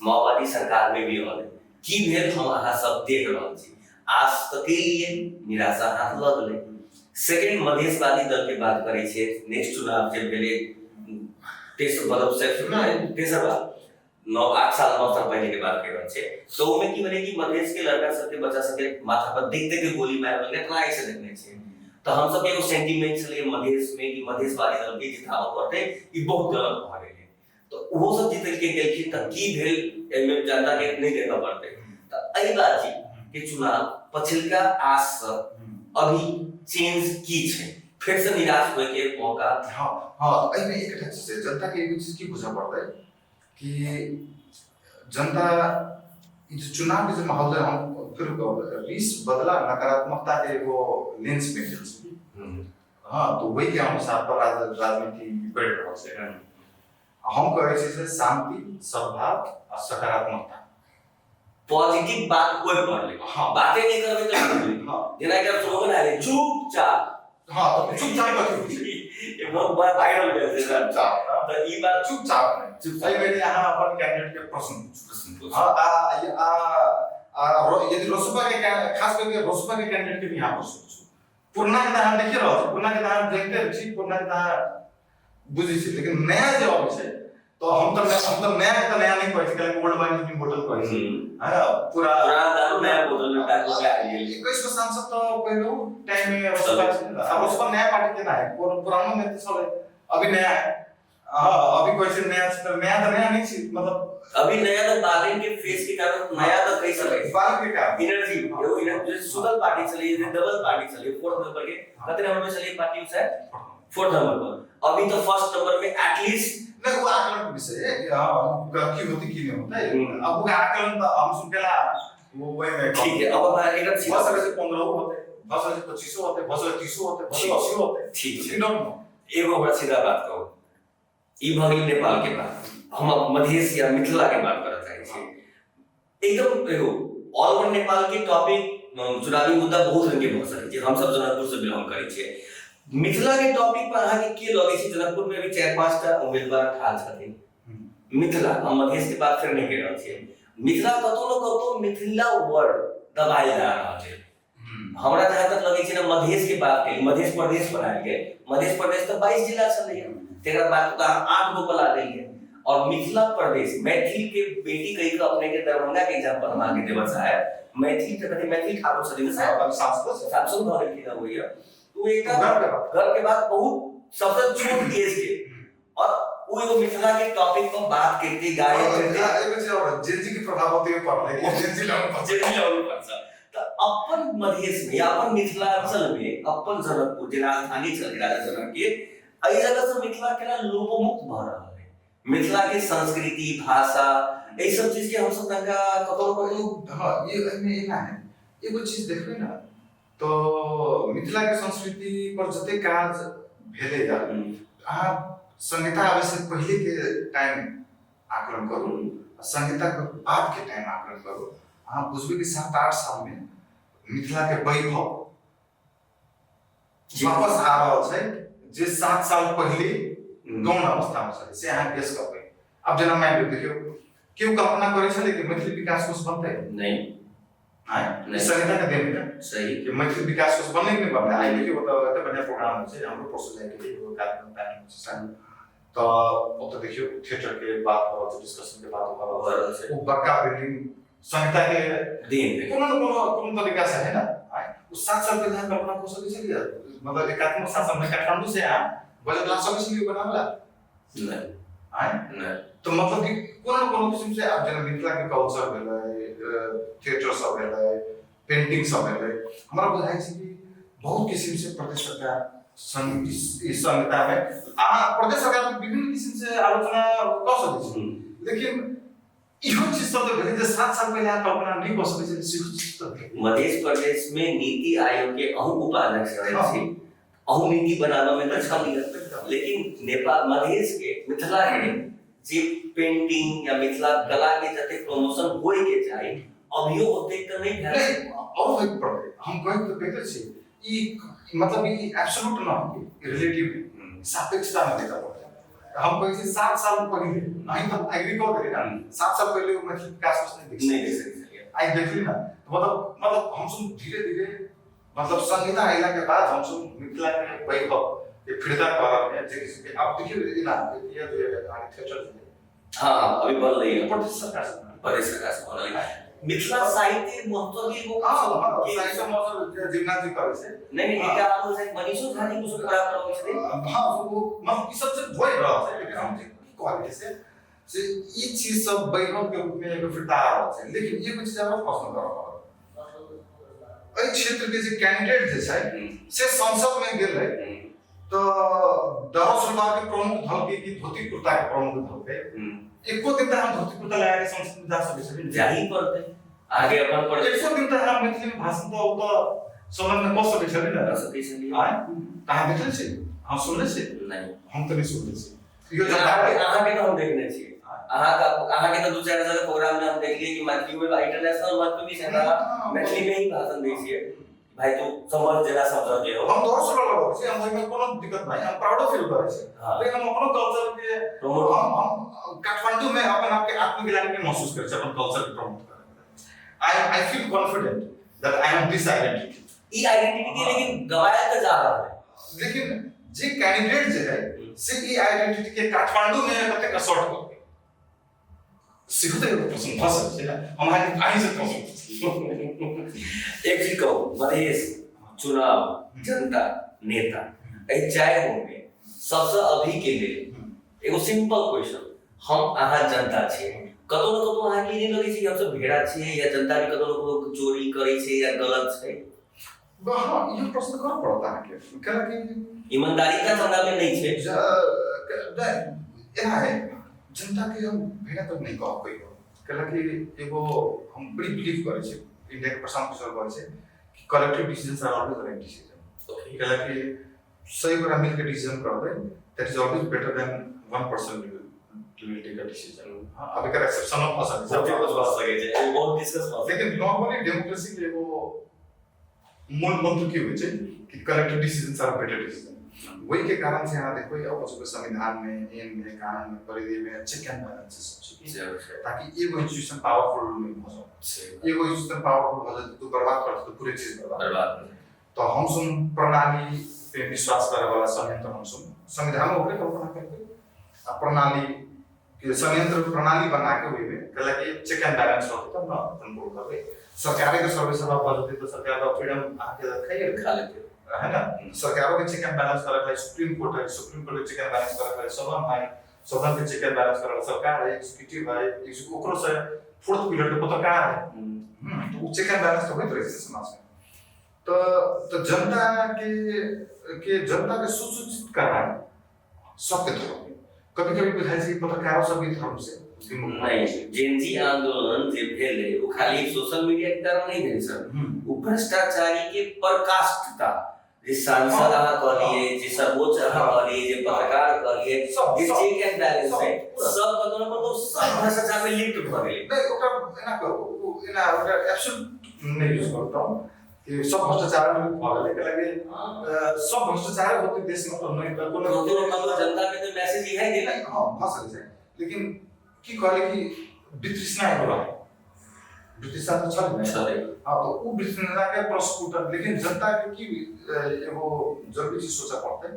माओवादी सरकार में भी होले की भेल हम आहा सब देख रहल छी। आज तक के लिए निराशा हाथ लगले। सेकंड मधेशवादी दल के बात करे छे, नेक्स्ट चुनाव जे भेले तेसर बार 9-8 साल 9 साल पहले के बात कर रहे छे, तो में की बने कि मधेश के लड़का सब के बच्चा सब के माथा पर देख देख के गोली मार लगे ट्राई से देखने छे। तो हम सब एगो सेंटीमेंट चले मधेश में कि मधेशवादी दल के जिताव करते ई बहुत गलत भ गेले। तो वो सब जीत के गेलखिन त की भेल एमे जनता के नहीं देखा पड़ते। तो एई बात जी के चुनाव पछिलका आस अभी चेंज की छे, फिर से निराश होए के मौका। हाँ एमे एकटा चीज है, जनता के एगो चीज की बुझा पड़ता है कि जनता इस चुनाव के जो माहौल है हम फिर बीस बदला नकारात्मकता के वो लेंस में चल। हाँ तो वही के अनुसार पर राजनीति बढ़ रहा है। हम कहे से शांति सद्भाव और सकारात्मकता पॉजिटिव बात कोई पढ़ ले। हाँ बातें नहीं करबे तो हाँ जेना एकटा स्लोगन आले चुपचाप। हाँ तो चुपचाप कथी ये बहुत बड़ा वायरल भेल छै चुपचाप। तो ई बात चुपचाप नहीं, चुपचाप मेरे यहाँ अपन कैंडिडेट के प्रश्न हाँ यदि रोसपा के खास करके रोसपा के कैंडिडेट के भी यहाँ प्रश्न पुरना के हम देखिए रहो, पुरना के हम देखते छी, पुरना के बुझी छी, लेकिन नया जो अबै छै तो हम तो नया नहीं कहै छी, कल ओल्ड वाइन न्यू बोतल कहै छी है पूरा दारू नया बोतल में पैक होके आ गेल। 21 को सांसद तो पहले टाइम में रोसपा नया पार्टी के ना है, पुरानो में तो चले अभी नया है। हाँ अभी कोई से नया तो नया नहीं छी, मतलब अभी नया तो बालेन के फेस के कारण नया तो कई सके बाल के का एनर्जी वो एनर्जी सुगल पार्टी चली है, डबल पार्टी चली है, 4th नंबर के कितने नंबर में चली पार्टी है 4th नंबर पर। अभी तो फर्स्ट नंबर में एटलीस्ट नहीं वो आकलन का विषय है की होती की नहीं होता है। अब वो आकलन तो हम सुन केला वो वही में ठीक है। अब हमारा एकदम सीधा से 15 होते, 10 से 25 होते, 10 से 30 होते, 10 से 80 होते। ठीक है, यू डोंट नो। एगो बड़ा सीधा बात कहूं, ई भगिल नेपाल के बात, हम मधेश या मिथिला के बात करत रहे छी। एकदम एगो ऑल ओवर नेपाल के टॉपिक चुनावी मुद्दा बहुत रंग के बहुत सारे जे हम सब जनकपुर से बिलोंग करै छियै। मिथिला के टॉपिक पर अहाँ के लगे छै? जनकपुर में भी 4-5 टा उम्मीदवार ठाल छथिन। मिथिला हम मधेश के बात फिर नहीं कर रहल छियै। मिथिला कतो न कतो मिथिला वर्ड दबाई जा रहल है। हमरा जहां तक लगे छै ना मधेश के बात के मधेश प्रदेश बनाएल गेल, मधेश प्रदेश तो 22 जिला छलै, तेरा बात तो 8 गो बला देल गेल। और मिथिला प्रदेश मैथिल के बेटी कही के अपने के दरभंगा के एग्जांपल हम आगे देबा साहब मैथिल के कथि मैथिल ठाकुर छथिन साहब सांसद भऽ गेलखिन होइया। तो एकटा घर के बाद बहुत सबसे छोट एज के और वो एगो मिथिला के टॉपिक पर बात करते गाय करते एगो जे और जेजी के प्रभाव होते पड़ले जेजी लेवल पर तो अपन मधेश में अपन मिथिलांचल में अपन जनकपुर जे राजधानी चल राजा जनक के एई जगह से मिथिला केना लोपोमुक्त भ रहल है। मिथिला के संस्कृति भाषा ए सब चीज के हम सब तंका कतो को हां ये में एना है एगो चीज देखबै ना तो मिथिला के संस्कृति पर जते काज भेले जा अहाँ संहिता आवे से पहले के टाइम आकलन करू, संहिता के बाद के टाइम आकलन करू, अहाँ बुझबै कि 7-8 साल में मिथिला के वैभव वापस आ रहल छै जे 7 साल पहले गौण अवस्था में छलै से अहाँ पेश करबै। अब जेना मान देखियो केओ कल्पना करै छलै कि मैथिली विकास कोष बनतै? नहीं हां संहिता के देन में सही कि मैथिली विकास कोष बनने नहीं बनने आई देखियो तो एते बढ़िया प्रोग्राम छै हमरो प्रोसेस है कि वो कार्यक्रम पैनल छै तो देखियो थिएटर के बात हो डिस्कशन के बात हो वो बड़का बिल्डिंग संहिता के दिन कोनो तरीका से है ना उस 7 साल के ध्यान कल्पना को सके चलिए मतलब एकात्मक शासन में काठमांडू से बजट ला सके चलिए बनावला नहीं है तो मतलब कि कोनो किस्म से आप जन मिथिला के कल्चर भेलै थिएटर सब भेलै पेंटिंग सब भेलै हमरा बुझाइ छै कि बहुत किस्म से प्रदेश सरकार संहिता में प्रदेश सरकार विभिन्न किस्म से आलोचना कर सकै छै लेकिन इहो चीज सब तो भेलै जे 7 साल पहले कल्पना नहीं कर सकै छै सिर्फ चीज तो मध्य प्रदेश में नीति आयोग के अहू उपाध्यक्ष रहे थे अहू नीति बनाने में तो छल लेकिन नेपाल मधेश के मिथिला के जे पेंटिंग या मिथिला कला के जते प्रमोशन होय के चाही अभियो ओते त नहीं भेल और एक प्रॉब्लम हम कहि तो कहते छी ई मतलब ई एब्सोल्यूट ना है रिलेटिव सापेक्षता में देखा पड़ता है हम कहि 7 साल पहले नहीं तो एग्री कर करे ना 7 साल पहले मैथिली विकास नहीं देख सकते आई देखली ना मतलब हम सब धीरे-धीरे मतलब संहिता आइला के बाद हम सब मिथिला के वैभव ये फिरता कर है जैसे आप देखिए ना ये जो आगे थिएटर हां अभी बढ़ रही है प्रदेश सरकार से बढ़ रही है मिथिला साहित्य महत्व की वो साहित्य महत्व जिम्नाजी करे से नहीं एकटा आरो से मनीषो झानी कुछ बराबर होय छै हां वो मतलब ई सब से भय रहा है लेकिन हम की कहले से ई चीज सब वैभव के रूप में एगो फिरता आ रहा है लेकिन ये कुछ ज्यादा प्रश्न कर रहा है एई क्षेत्र के जे कैंडिडेट जे छै से संसद में गेल है तो दरअसल के प्रमुख दल के धोती कुर्ता के प्रमुख दल के एको दिन तक हम धोती कुर्ता लगा के संसद में जा सके छै जाही पड़ते आगे अपन पर एको दिन तक हम मैथिली में भाषण तो समझ में को सके छै ना सके छै हां कहां देखले छी हम सुनले छी नहीं हम तो नहीं सुनले छी यो अहाँ के तो हम देखने छी अहाँ के तो 2-4 हजार प्रोग्राम में हम देखलिए कि मैथिली में इंटरनेशनल मंच पे भी सेंट्रल मैथिली में ही भाषण दै छियै भाई तो समझ जरा समझ के हो हम दोस्त लोग लगो छी हम में कोनो दिक्कत नहीं हम प्राउड फील करे छी लेकिन हम अपनो कल्चर के प्रमोट हम काठमांडू में अपन आप के आत्मग्लानि के महसूस करे छी अपन कल्चर के प्रमोट करे I feel confident that I am this identity E identity के लेकिन गवाया तो जा रहा है लेकिन जे कैंडिडेट जे है से ई आइडेंटिटी के काठमांडू में कते असर्ट कर सिखते प्रश्न फसल छै ना हम आई से प्रश्न एक चीज कहो मधेश चुनाव जनता नेता ए चाहे होंगे सबसे अभी के लिए एगो सिंपल क्वेश्चन हम आहा जनता छियै कतो न कतो आहा के नहीं लगे छै हम सब भेड़ा छियै या जनता के कतो न कतो चोरी करे छै या गलत छै हां ये प्रश्न कर पड़ता है के कला कि ईमानदारी का धंधा में नहीं छै एना है जनता के हम भेड़ा तक नहीं कह कोई कला कि एगो हम बड़ी बिलीव करे छै इंडिया के प्रशांत किशोर कहै छै कि collective decisions are always right decision कला कि सही बड़ा मिल के डिसीजन करबे that is always better than one person will take a decision अब एकर एक्सेप्शन हो सकता है सब कुछ बात सके छै बहुत डिस्कस हो लेकिन नॉर्मली डेमोक्रेसी के एगो मूल मंत्र की होय छै कि collective decisions are better decision वही के कारण से यहाँ देखो अब उसको संविधान में एन में कानून में परिधि में चेक एंड बैलेंसेस ताकि एगो इंस्टीट्यूशन पावरफुल नहीं हो सके एगो इंस्टीट्यूशन पावरफुल हो जाए तो बर्बाद कर तो पूरे चीज बर्बाद तो हम सुन प्रणाली पे विश्वास करे वाला संयंत्र हम सुन संविधान में कल्पना करके प्रणाली के संयंत्र प्रणाली बना के हुई में कला कि चेक एंड बैलेंस होता तब ना कंट्रोल करके सरकार के सर्विस सेवा पद्धति तो सरकार का फ्रीडम आके खाइए खा लेते है ना सरकारों के चेक एंड बैलेंस करे है सुप्रीम कोर्ट के चेक एंड बैलेंस करे है सदन के चेक एंड बैलेंस करे सरकार है एग्जीक्यूटिव है ओकरो से फोर्थ पिलर के पत्रकार है तो चेक एंड बैलेंस तो होइत रहे समाज में तो जनता के सूचित करना सबके धर्म कभी-कभी बुझाइ छै पत्रकारों सब भी धर्म से नहीं जेनजी आंदोलन जे भेले वो खाली सोशल मीडिया के कारण नहीं भेल सर वो भ्रष्टाचारी के पराकाष्ठता जे सांसद आहा कहलिए जे सर्वोच्च आहा कहलिए जे पत्रकार कहलिए जे चेक एंड बैलेंस है सब कतनो को सब भ्रष्टाचार में लिप्त भ गेलै नहीं ओकरा एब्सोल्यूट नहीं यूज करता हूं कि सब भ्रष्टाचार में भ गेलै के लगे सब भ्रष्टाचार होते देश में तो नहीं कोनो जनता के तो मैसेज यही देला हां भ सकै छै लेकिन की कहले कि वितृष्णा होला वितृष्णा तो चल नहीं हां तो वो वितृष्णा के प्रोसिक्यूटर लेकिन जनता के की एगो जरूरी चीज सोचा पड़ता है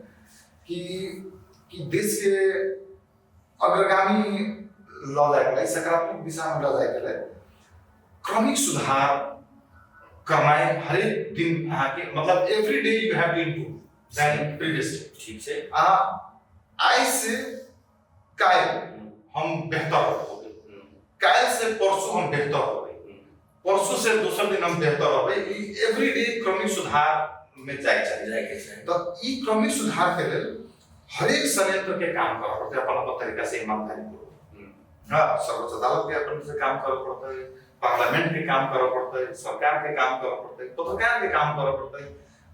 कि देश के अग्रगामी ल जाए के सकारात्मक दिशा में ल जाए के क्रमिक सुधार करना है हर एक दिन यहाँ के मतलब every day you have to improve than previous day. ठीक से आज से काल हम बेहतर हो गए, काल से परसों हम बेहतर हो गए, परसों से दूसरे दिन हम बेहतर हो गए। एवरी डे क्रमिक सुधार में जाए तो ई क्रमिक सुधार के लिए हर एक संयंत्र के काम करना पड़ता है अपन तरीका से ईमानदारी पूर्वक। हाँ, सर्वोच्च अदालत के अपन से काम करना पड़ता है, पार्लियामेंट के काम करना पड़ता है, सरकार के काम करना पड़ता है, पत्रकार के काम करना पड़ता है।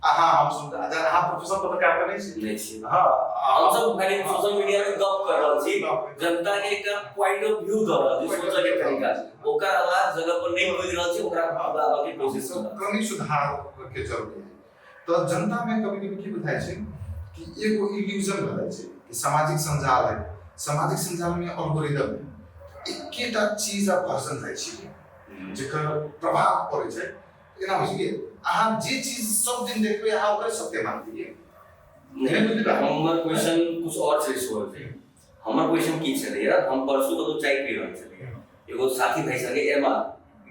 हाँ, हम सुन हाँ प्रोफेसर पत्रकार का नहीं छी। हाँ, हम सब खाली सोशल मीडिया में गप कर रहल छी, जनता के एक पॉइंट ऑफ व्यू द रहल छी, सोचे के तरीका ओकर आवाज जगह पर नहीं पहुंच रहल छी, ओकरा दबावे के कोशिश कर रहल छी। क्रमिक सुधार के जरूरी है। तो जनता में कभी-कभी की बुझाय छै कि एगो इल्यूजन बुझाय छै कि सामाजिक संजाल है, सामाजिक संजाल में एल्गोरिदम एकेटा चीज आ पर्सन जाय छै जेकर प्रभाव पड़े छै। एना होइ छै कि अहाँ जे चीज सब दिन देखबै अहाँ ओकरे सत्य मानतियै। हमर क्वेश्चन कुछ और से सोल थे। हमर क्वेश्चन की छले यार, हम परसों तो चाय पी रहल छलियै, एगो साथी भाई संगे एमा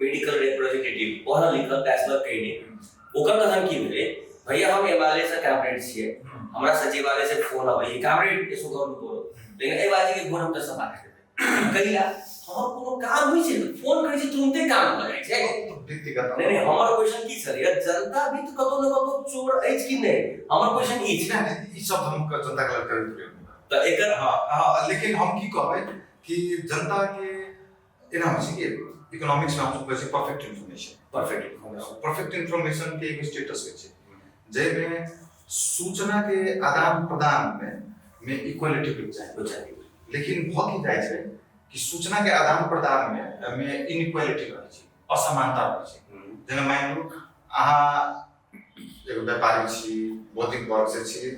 मेडिकल रिप्रेजेंटेटिव पढ़ल लिखल बैचलर कैने, ओकर कथन की भेलै, भैया हम एमआलए से कैबिनेट छियै, हमरा सचिवालय से फोन आबै कैबिनेट के सुगम बोलो, लेकिन ए बाजी के फोन हम त समाज देबै कहिला हमर कोनो काम होइ छै फोन करै छै तुरंते काम भ जाइ छै व्यक्तिगत। नहीं हमर क्वेश्चन की छलै, जनता भी तो कतो न कतो चोर अछि कि नहीं, हमर क्वेश्चन ई छै। ई सब हम जनता के लेल करै त एकर हाँ, लेकिन हम की कहबै कि जनता के एना होइ छै कि इकोनॉमिक्स में हम कहै छै परफेक्ट इन्फॉर्मेशन। परफेक्ट इन्फॉर्मेशन के एक स्टेटस होइ छै जेमे सूचना के आदान प्रदान में इक्वालिटी बिक जाए, लेकिन भ की जाय छै कि सूचना के आदान प्रदान में इनइक्वालिटी रहै छै, असमानता रहै छै। जेना मान लू अहाँ एगो व्यापारी छी, बौद्धिक वर्ग से छी,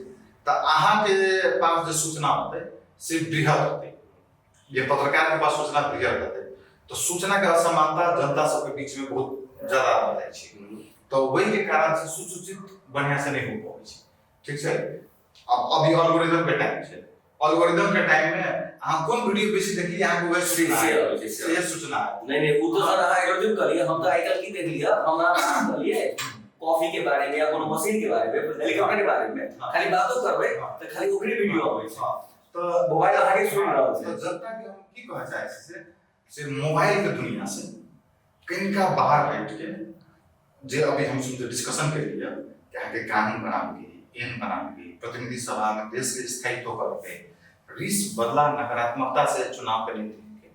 तो अहाँ के पास जो सूचना होते से बृहद होते, ये पत्रकार के पास सूचना बृहद होते, तो सूचना के असमानता जनता सबके बीच में बहुत ज्यादा हो जाए छै। तो वही के कारण से सुसूचित बढ़िया से नहीं हो पाबै छै। ठीक है, अब अभी एल्गोरिदम के टाइम है, एल्गोरिदम के टाइम में अहाँ कोन वीडियो बेसी देखलिए अहाँ को वह सूचना नहीं वो तो सर अहाँ एल्गोरिदम करिए, हम तो आजकल की देख लिया, हमरा कहलिए कॉफी के बारे में या कोनो मशीन के बारे में, हेलीकॉप्टर के बारे में खाली बातो करबे तो खाली ओकरे वीडियो आबै छै। तो मोबाइल आगे सुन रहल छै। तो जनता के हम की कहै चाहे से मोबाइल के दुनिया से कनिका बाहर बैठ के जे अभी हम सुन डिस्कशन कर लिया कि आगे कानून बनाबे, एन बनाबे, प्रतिनिधि सभा में देश के स्थायित्व करबे, रिस बदला नकारात्मकता से चुनाव के नीति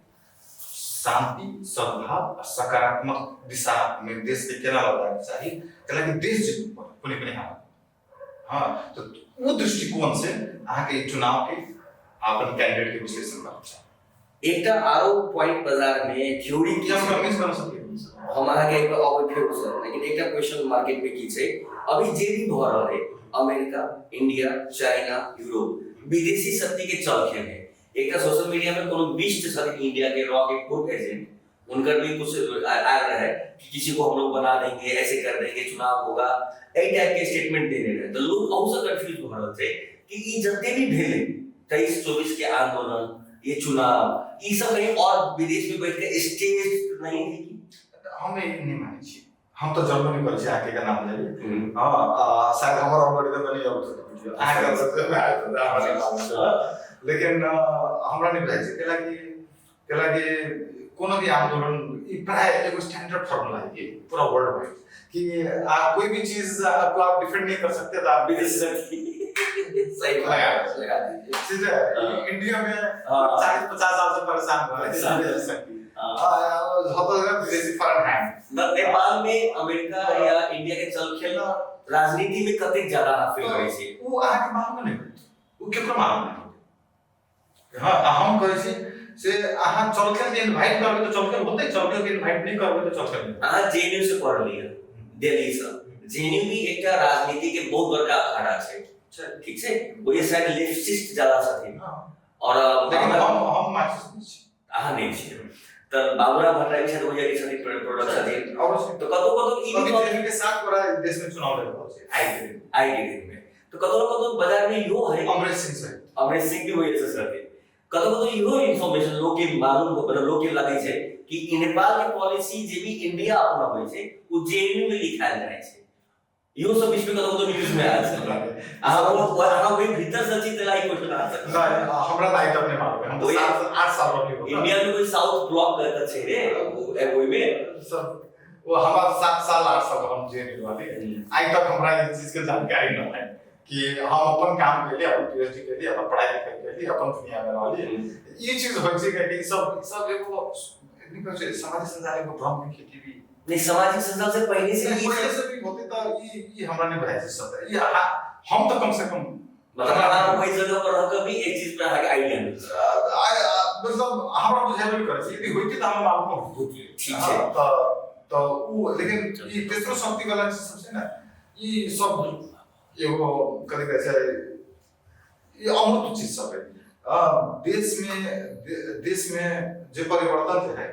शांति सद्भाव सकारात्मक दिशा में देश के केना लगाना चाहिए, कला कि देश जीत कोने कोने हाँ। तो वो दृष्टिकोण से आगे चुनाव के अपन कैंडिडेट के विश्लेषण करना चाहिए। एकटा आरो पॉइंट बाजार में थ्योरी की हम प्रमिस कर सकते हैं हम आगे एक और फिर सर, लेकिन एकटा क्वेश्चन मार्केट में की छै, अभी जे भी भ रहल है अमेरिका, इंडिया, चाइना, यूरोप विदेशी शक्ति के चल खेल है। एक सोशल मीडिया में कोनो 20% इंडिया के रॉ के पूर्व एजेंट उनका भी कुछ आ रहा है कि किसी को हम लोग बना देंगे, ऐसे कर देंगे, चुनाव होगा, ए टाइप के स्टेटमेंट दे रहे हैं। तो लोग औसत कंफ्यूज हो रहे थे कि ये जते भी भेले 23-24 के आंदोलन, ये चुनाव, ये सब कहीं और विदेश में बैठ के स्टेज नहीं है कि हमें नहीं माने छी। हम तो जर्मनी कर छी आके का नाम ले हां शायद हमर ऑलरेडी तो बनी अब आ कर सकते लेकिन हमरा नहीं बुझाइ छै केला कि कोनो भी आंदोलन ई प्राय एगो स्टैंडर्ड फार्मूला है ये पूरा वर्ल्ड वाइड कि कोई भी चीज आपको आप डिफेंड नहीं कर सकते तो आप विदेश से सही लगा दीजिए। सीधे इंडिया में 40-50 साल से परेशान हो रहे हैं विदेशी फर्म है। नेपाल में अमेरिका या इंडिया के चल खेल राजनीति में कतेक ज्यादा हाफिल करे छै वो आके मालूम नहीं वो केकरो मालूम नहीं। हां हम कहै छी से अहाँ चलखेल के इनवाइट करबै तो चलखेल होतै, चलखेल के इनवाइट नहीं करबै तो चलखेल नहीं। अहाँ जेएनयू से पढ़ लिया दिल्ली से, जेएनयू भी एकटा राजनीति के बहुत बड़का अखाड़ा छै, ठीक छै, वो ये शायद लेफ्टिस्ट ज्यादा छथिन और लेकिन हम मार्क्सिस्ट नहीं छी, अहाँ नहीं छी। तो बाबूराव भट्टराई छथि ओजे के छथि प्रोडक्ट छथि अवश्य तो कतो ई बीजेपी के साथ पूरा देश में चुनाव लड़ रहल छै आई में तो कतो बाजार में यो है अमरेश सिंह भी वही से छथि कतो इहो इन्फॉर्मेशन लोग के मालूम मतलब लोग के लगे छै कि नेपाल के पॉलिसी जे भी इंडिया अपनाबै छै उ जेएनयू में लिखायल जाय छै। इहो सब बीच में कतौ तो न्यूज में आयल छै। अहाँ वही भीतर से चीज लाई क्वेश्चन आ सकता है। हमरा तो आइटम नहीं मालूम है, हम तो 8 साल रहली इंडिया में कोई साउथ ब्लॉक करता छै रे ओइ में सब वो हमारा 7 साल 8 साल हम जेएनयू वाले आज तक हमरा इस चीज के जानकारी न है कि हम अपन काम के लिए अपन पीएचडी के लिए अपन पढ़ाई लिखाई के लिए अपन दुनिया में रहली ये चीज होय छै कि सब एगो नहीं कहै छै सामाजिक संजाल एगो भ्रम की खेती भी नहीं, सामाजिक संजाल से पहले से भी होते तो ये हमरा नहीं बताया सब ये हम तो कम से कम मतलब हम वही जगह पर रहकर भी एक चीज पे आगे आइडिया मतलब हमरा बुझाबे करे छै यदि होइते त हम मालूम होइते ठीक है तो वो लेकिन ये तेसरो शक्ति वाला चीज सबसे ना ये सब एगो कथि कहै छै ये अमूर्त चीज सब है देश में जो परिवर्तन है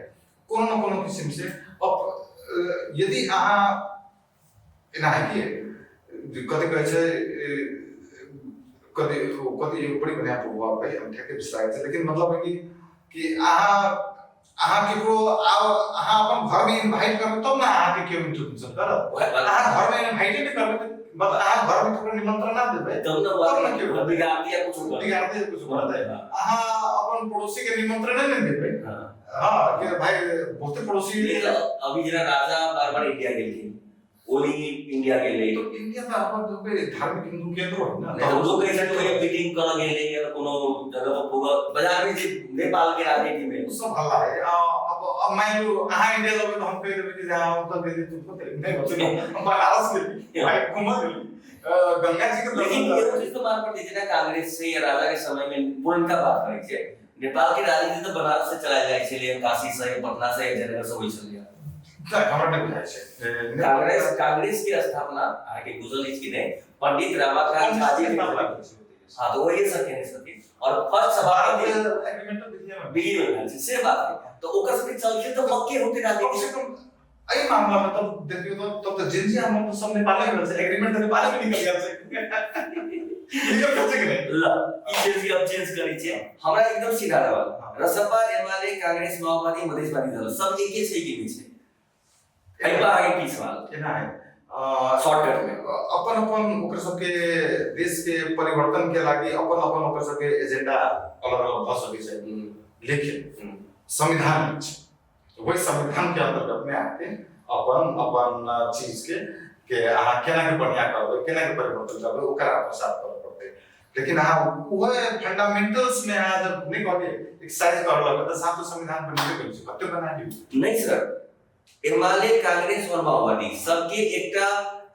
कोनो न कोनो किस्म से अब यदि अहाँ एना है कि कथि कहै छै कथि एगो बड़ी बढ़िया प्रभाव भाई हम ठेके विस्तार छै लेकिन मतलब है कि अहाँ केकरो अहाँ अपन घर में इनवाइट करबै तब ना अहाँ के केओ इंट्रोड्यूस करत अहाँ घर में इनवाइट नहीं करबै मतलब अहाँ घर में केकरो निमंत्रण ना देबै तब ना केकरो बिगाड़ती या कुछ करत है अहाँ अपन पड़ोसी के निमंत्रण नहीं देबै हां कि भाई बहुते पड़ोसी अभी जरा राजा बार-बार इंडिया गेलखिन ओली इंडिया गेले तो इंडिया त अपन धार्मिक हिंदू केंद्र हो ना तो लोग कैसे कोई मीटिंग कर गेले या कोनो जगह पर पूरा बाजार में जे नेपाल के राजनीति में सब हल्ला है अब मान लो अहाँ इंडिया जाओगे तो हम कह देबे कि जहां उत्तर दिल्ली तुमको नहीं होते हम बनारस के भाई घुमा दिल्ली गंगा जी के लेकिन ये चीज तो मान पर दीजिए कांग्रेस से या राजा के समय में पुरनका बात करै छै नेपाल के राजनीति तो बनारस से चलायल जाय छले काशी से पटना से जगह से होई छले हमरा नहीं बुझाय छै कांग्रेस की स्थापना आगे गुजरल इसकी ने पंडित रमाकांत साजी के हां तो वही सके ने सके और फर्स्ट सभा एग्रीमेंट दिल्ली में भेल से बात है तो ओकर सबके चलते तो मक्के होते राजनीति कम से कम एई मामला में तब देखियो तो तब जिनजी हम तो सब नेपाल में से एग्रीमेंट तो नेपाल में निकल गया से ये कैसे करे ल ई चीज अब चेंज करी छै हमरा एकदम सीधा सवाल रसपा एमएलए कांग्रेस माओवादी मधेशवादी दल सब एक ही छै कि नहीं छै एहि पर आगे की सवाल केना है शॉर्टकट में अपन ओकर सबके देश के परिवर्तन के लागि अपन ओकर सबके एजेंडा अलग-अलग भ सकै छै लेकिन संविधान वही संविधान के अंतर्गत में आके अपन चीज के अहाँ केना के बढ़िया करबै केना के परिवर्तन करबै ओकरा प्रसार करे पड़तै लेकिन अहाँ ओहे फंडामेंटल्स में अहाँ जब नहीं कहबे एक्सरसाइज करलक त साथ संविधान बनबे करै छै कते बना दियौ नहीं सर एमएलए कांग्रेस और माओवादी सबके एकटा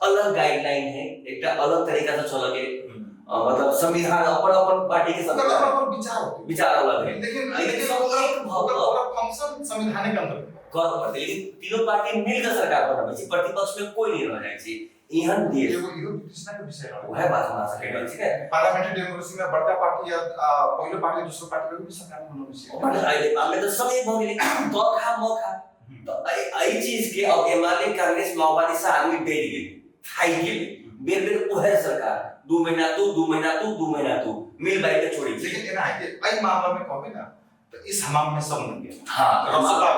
अलग गाइडलाइन है एकटा अलग तरीका से चले के मतलब संविधान अपन पार्टी के संविधान विचार अलग है लेकिन सब एक पूरा फंक्शन संविधान के अंदर कर पड़ते लेकिन तीनों पार्टी मिलकर सरकार बनाबै छै प्रतिपक्ष में कोई नहीं रह जाय छै एहन देश एगो विश्लेषण के विषय है वह बात हमरा सके गल छै पार्लियामेंट्री डेमोक्रेसी में बड़का पार्टी या पहले पार्टी दूसरा पार्टी भी सरकार बनाबै छै पर आइले मामले तो सब एक भ गेलै तो खा मौका तो आई चीज के अब एमएलए कांग्रेस माओवादी से आदमी डर गेल खाई गेल बेर ओहे सरकार 2 महीना तू मिल बाई के छोड़ी लेकिन एना है कि आई मामला में कहबे ना तो इस हमाम में सब लग गया हां रसपा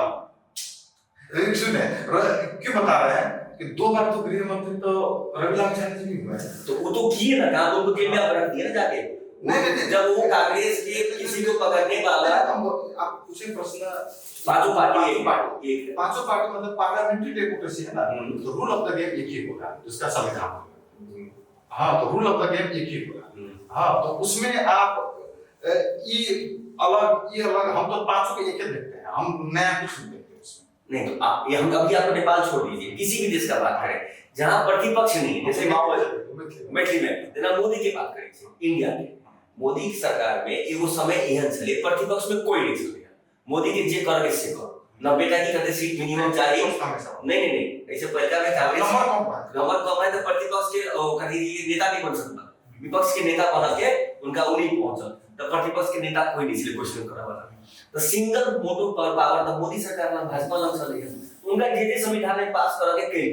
लेकिन सुने क्यों बता रहे हैं कि 2 बार तो गृह मंत्री तो रविलाल चांद जी हुए तो वो तो किए ना काम उनको जेल में आप रख दिए ना जाके नहीं जब वो कांग्रेस के किसी को पकड़ने वाला आप पूछे प्रश्न पांचों पार्टी एक पांचों पार्टी मतलब पार्लियामेंट्री डेमोक्रेसी है ना तो रूल ऑफ द गेम एक ही होगा जिसका संविधान हाँ तो रूल ऑफ द गेम एक ही होगा हाँ तो उसमें आप ये अलग हम तो पांचों के एक ही देखते हैं हम नया कुछ नहीं देखते उसमें नहीं तो आप ये हम अभी आपको नेपाल छोड़ दीजिए किसी भी देश का बात करें जहां प्रतिपक्ष नहीं है जैसे माओवादी मैथिली में जना मोदी की बात करें इंडिया के मोदी की सरकार में एगो समय एहन छले प्रतिपक्ष में कोई नहीं छले मोदी के जे करे से कर 90 का की कते सीट मिनिमम चाहिए नहीं ऐसे पहले में कांग्रेस नंबर कम है तो प्रतिपक्ष के कहीं नेता नहीं बन सकता विपक्ष के नेता बना के उनका उन्हीं पहुंचा तो प्रतिपक्ष के नेता कोई नहीं इसलिए क्वेश्चन करा वाला तो सिंगल मोटो पावर तो मोदी सरकार में भाजपा लग चले उनका जे संविधान में पास करा के कई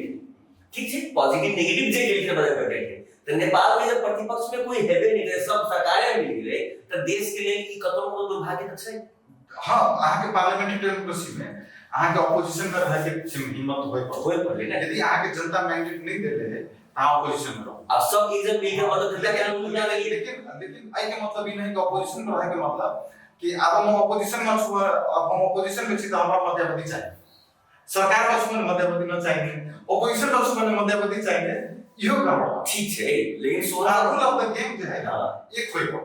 ठीक है पॉजिटिव नेगेटिव जे के बदल कर गए तो नेपाल में जब प्रतिपक्ष में कोई हेबे नहीं रहे सब सरकारें मिल गए तो देश के लिए ई कतनो दुर्भाग्य छै हाँ आके पार्लियामेंट्री डेमोक्रेसी में अहाँ के ऑपोजिशन में रह के हिम्मत होय पड़ले ना। यदि अहाँ के जनता मैंडेट नहीं देले है अहाँ ऑपोजिशन में रहो। अब सब इधर मिलके मदद करते हैं हम ना लगी। लेकिन आई के मतलब ई नहीं कि ऑपोजिशन में रहे के मतलब कि अब हम ऑपोजिशन में छु, अब हम ऑपोजिशन में छी त हमरा मध्यवर्ती चाहिए, सरकार पक्ष में मध्यवर्ती न चाहिए, ऑपोजिशन पक्ष में मध्यवर्ती चाहिए, इहो गड़बड़ ठीक है। लेकिन रूल ऑफ द गेम जो है ना एक खोई पड़।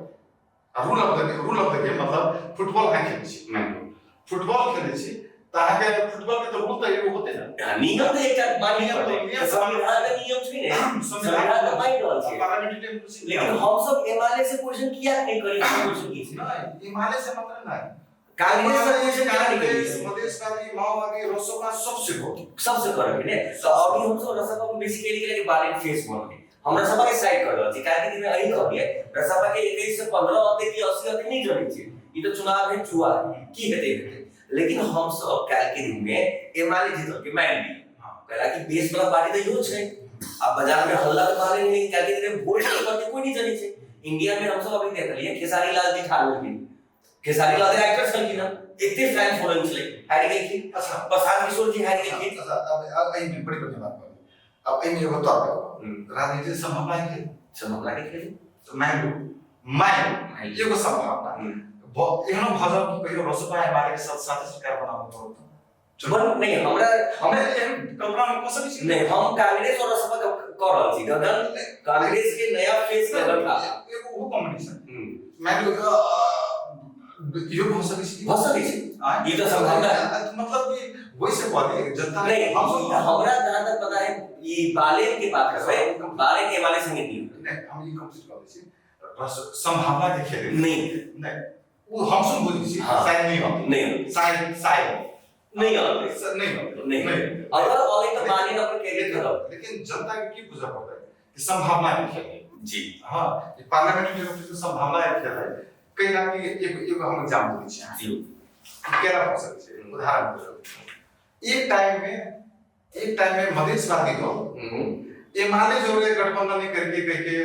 रूल ऑफ द गेम मतलब फुटबॉल है खेले छी, मान लो फुटबॉल खेले छी ताहा के फुटबॉल के तो रूल तो एगो होते ना, नियम तो एक मानिए पड़े, संविधान का नियम छै ने, संविधान का माइन रहल छै। पार्लियामेंट्री डेमोक्रेसी लेकिन हम सब एमएलए से क्वेश्चन किया नहीं करी, क्वेश्चन की छै नहीं हिमालय से मतलब नहीं, कांग्रेस से क्वेश्चन किया नहीं करी, मधेशवादी माओवादी रोसपा सबसे को सबसे करे ने। तो अभी हम सब रसपा को बेसिकली के लिए बालेट फेस बन गए, हमरा सब के साइड कर रहल छी, काहे कि अही कहलिए रसपा के 21 से 15 अते की 80 अते नहीं जड़ी छै, ई तो चुनाव है जुआ की हेते। लेकिन हम सब काल के दिन में एमएलए जीतल के मान ली कहला कि देश वाला पार्टी तो यो छै, अब बाजार में हल्ला तो मारे नहीं, काल के दिन वोट करते कोई नहीं जनी छै। इंडिया में हम सब अभी देख लिए खेसारी लाल जी ठाकुर की, खेसारी लाल एक्टर छल की ना, इतने फैन फॉलोइंग छले, हारि गई थी। अच्छा प्रशांत किशोर जी हारि गई थी। अच्छा अब आई में बड़ी बात कर, अब आई में एगो तर्क राजनीति संभावना है, संभावना के खेल तो मैं एगो संभावना एहनो भजन कि कहियो रसपा एमएलए के साथ साथ सरकार बनाबो तो बन नहीं हमरा कल्पना में कसम छी नहीं, हम कांग्रेस और रसपा का कर रहल छी, गगन कांग्रेस के नया फेस लगल था एगो वो कॉम्बिनेशन मैं यो हो सके छी ये तो संभावना है। मतलब कि वैसे बोले जनता नहीं हमरा जहां तक पता है ये बालेन की बात कर रहे हैं, बालेन के वाले संगे नहीं हम ये कंप्लीट कर छी संभावना के खेले नहीं वो हम सुन बोली छी शायद नहीं होती, नहीं शायद नहीं होते नहीं अगर ऑल तो बालेन अपन कैरियर करो, लेकिन जनता के की पूजा पड़ता है कि संभावना के खेले जी। हां ये पार्लियामेंट डेमोक्रेसी संभावना के खेले कहीं ना कहीं एक हम एग्जांपल दी छी जी केरा हो सकते हैं उदाहरण के एक टाइम में मधेशवादी तो एमएलए जोड़े गठबंधन नहीं करके कह के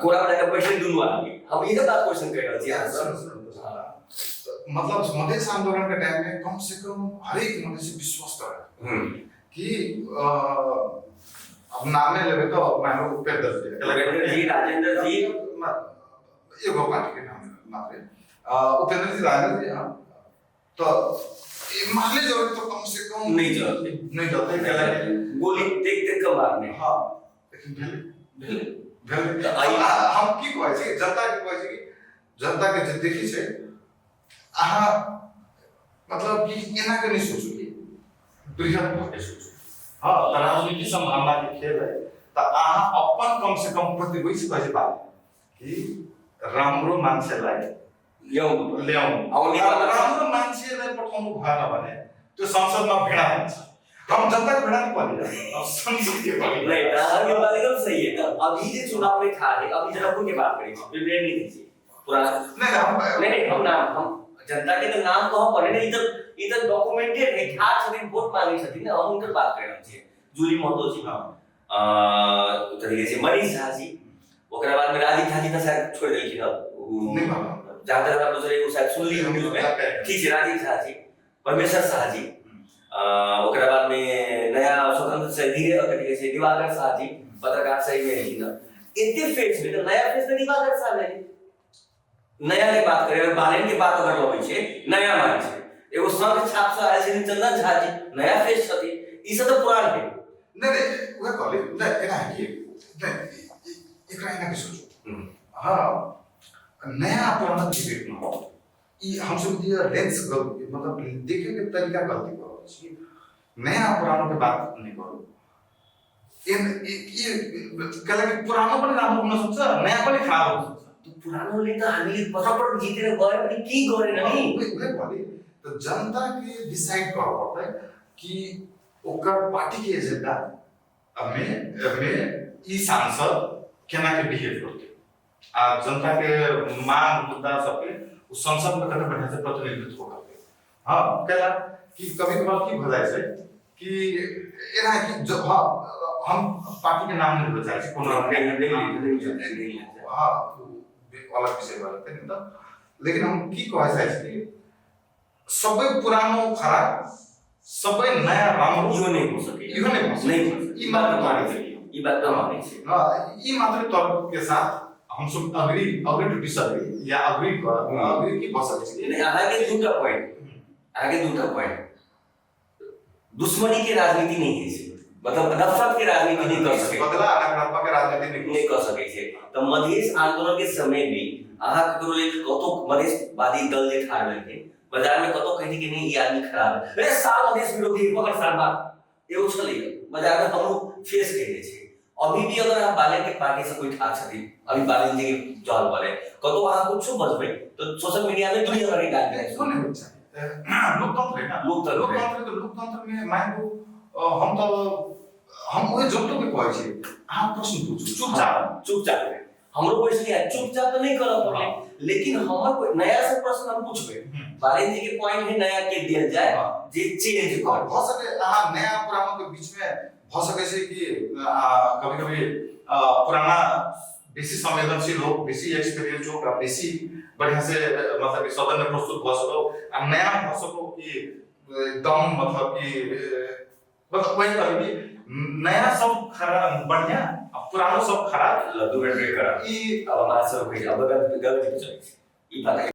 कोरा वाला का क्वेश्चन दूंगा हम इधर बात क्वेश्चन कर रहे हैं सर। मतलब मधेश आंदोलन के टाइम में कम से कम हर एक मधेसी विश्वस्त है कि अब नाम ले लेबे तो मान लो उपेंद्र जी राजेंद्र जी एगो पार्टी के नाम मात्र उपेंद्र जी राजेंद्र जी हां तो एमएलए जोड़े तो कम से कम नहीं चलते कहला गोली देख के मारने। हां लेकिन भेल हम की कहै छी जनता के कहै छी जनता के जे देखी छै आहा मतलब कि एना के नहीं सोचो कि बृहद भके सोचो। हां राजनीति संभावना के खेल है त आहा अपन कम से कम प्रतिवेश कहे बात कि राम्रो मान्छेलाई ल्याउनु राम्रो मान्छेलाई पठाउनु भएन भने त्यो संसदमा भिडा हुन्छ। हम जनता को भिडा नहीं पाली संसद के पाली नहीं ये बात एकदम सही है। अभी जो चुनाव में था अभी जनकपुर की बात करें प्रिपेयर नहीं थी पुराना नहीं हम जनता के तो नाम तो हम पढ़े नहीं इधर डॉक्यूमेंटेड है ठार छथिन वोट मांगे छथिन हम उनकर बात कर रहल छियै जूली महतो जी तरीके से मनीष झा जी ओकरा बाद में राजीव झा जी तो शायद छोड़ देलखिन नहीं मालूम जहां तक हम दूसरे शायद सुन ली न्यूज़ में ठीक है राजीव झा जी परमेश्वर शाह जी ओकरा बाद में नया स्वतंत्र से धीरे तरीके से दिवाकर शाह जी पत्रकार सही में नहीं ना इतने फेस में तो नया फेस में दिवाकर शाह है नया के बात करे बालेन के बात अगर लगे छे नया मान छे एगो संघ छाप से आयल छे चंदन झा जी नया फेस छथि ई सब तो पुरान है नहीं वे कहले नहीं एना है कि एकरा एना के सोचो हां नया पुराना डिबेट में हो ई हम सब दिया लेंस मतलब देखे के तरीका गलती करो छी नया पुरानो के बात नहीं करो ये कला के पुरानो पनि राम्रो हुन सक्छ नयाँ पनि खराब हुन सक्छ तो पुरानोले त हामीले पटपट जितेर गए पनि के गरेन नि वे भने तो जनता के डिसाइड कर पड़ता है कि ओकर पार्टी के एजेंडा में ई सांसद केना के बिहेव करते आ जनता के मांग मुद्दा सबके उस संसद में कते बढ़िया से प्रतिनिधित्व करते हां कहला कि कभी कभार की भलाई से कि एना कि जब हम पार्टी के नाम नहीं बता छी कोनो नहीं हां अलग विषय बात है तो लेकिन हम की कह चाहे छी सबै पुरानो खराब सबै नयाँ राम्रो यो नहीं हो सके यो नहीं हो सके। नहीं हो सके। ये मात्र माने ये बात तो माने छे यी मात्रै तर्क के साथ हम सब अग्री टू डिसअग्री या अग्री की भाषा है। नहीं आगे दूसरा पॉइंट दुश्मनी के राजनीति नहीं है छे मतलब नफरत के राजनीति नहीं कर सके बदला नकारात्मक राजनीति नहीं कर सके छे तो मधेश आंदोलन के समय भी अहाँ ककरो लेल कतो मधेशवादी दल जे ठाड़ भेल के बाजार में कतो कहती कि नहीं ये आदमी खराब है अरे साल मधेश विरोधी मगर सालबा एगो छलै बाजार में हमहु फेस केने छे अभी भी अगर आप बालेन के पार्टी से कोई ठाक छथि अभी बालेन जी के जहल बोले कतो अहाँ कुछ बजबै तो सोशल मीडिया में दुनिया भर के गाली देय क्यों नहीं होता है? लोकतंत्र है ना। लोकतंत्र में माइंडो हम वही जोटो के कहै छी अहाँ प्रश्न पूछू चुपचाप हमरो क्वेश्चन है चुपचाप तो नहीं करब पड़े लेकिन हमर कोई नया से प्रश्न हम पूछबे बालेन जी के पॉइंट है नया के दिया जाए जे चेंज कर हो सके अहाँ नया पुरानो के बीच में हो सके छै कि कभी-कभी पुराना बेसी संवेदनशील हो बेसी एक्सपीरियंस हो का बेसी बढ़िया से मतलब कि सदन में प्रस्तुत हो सको आ नया हो सको कि एकदम मतलब कि मतलब वही कहे कि नया सब खराब बढ़िया पुरानो सब खराब लड्डू रेड करा ई अब हमारा सब कोई अब गलत चले ई बात है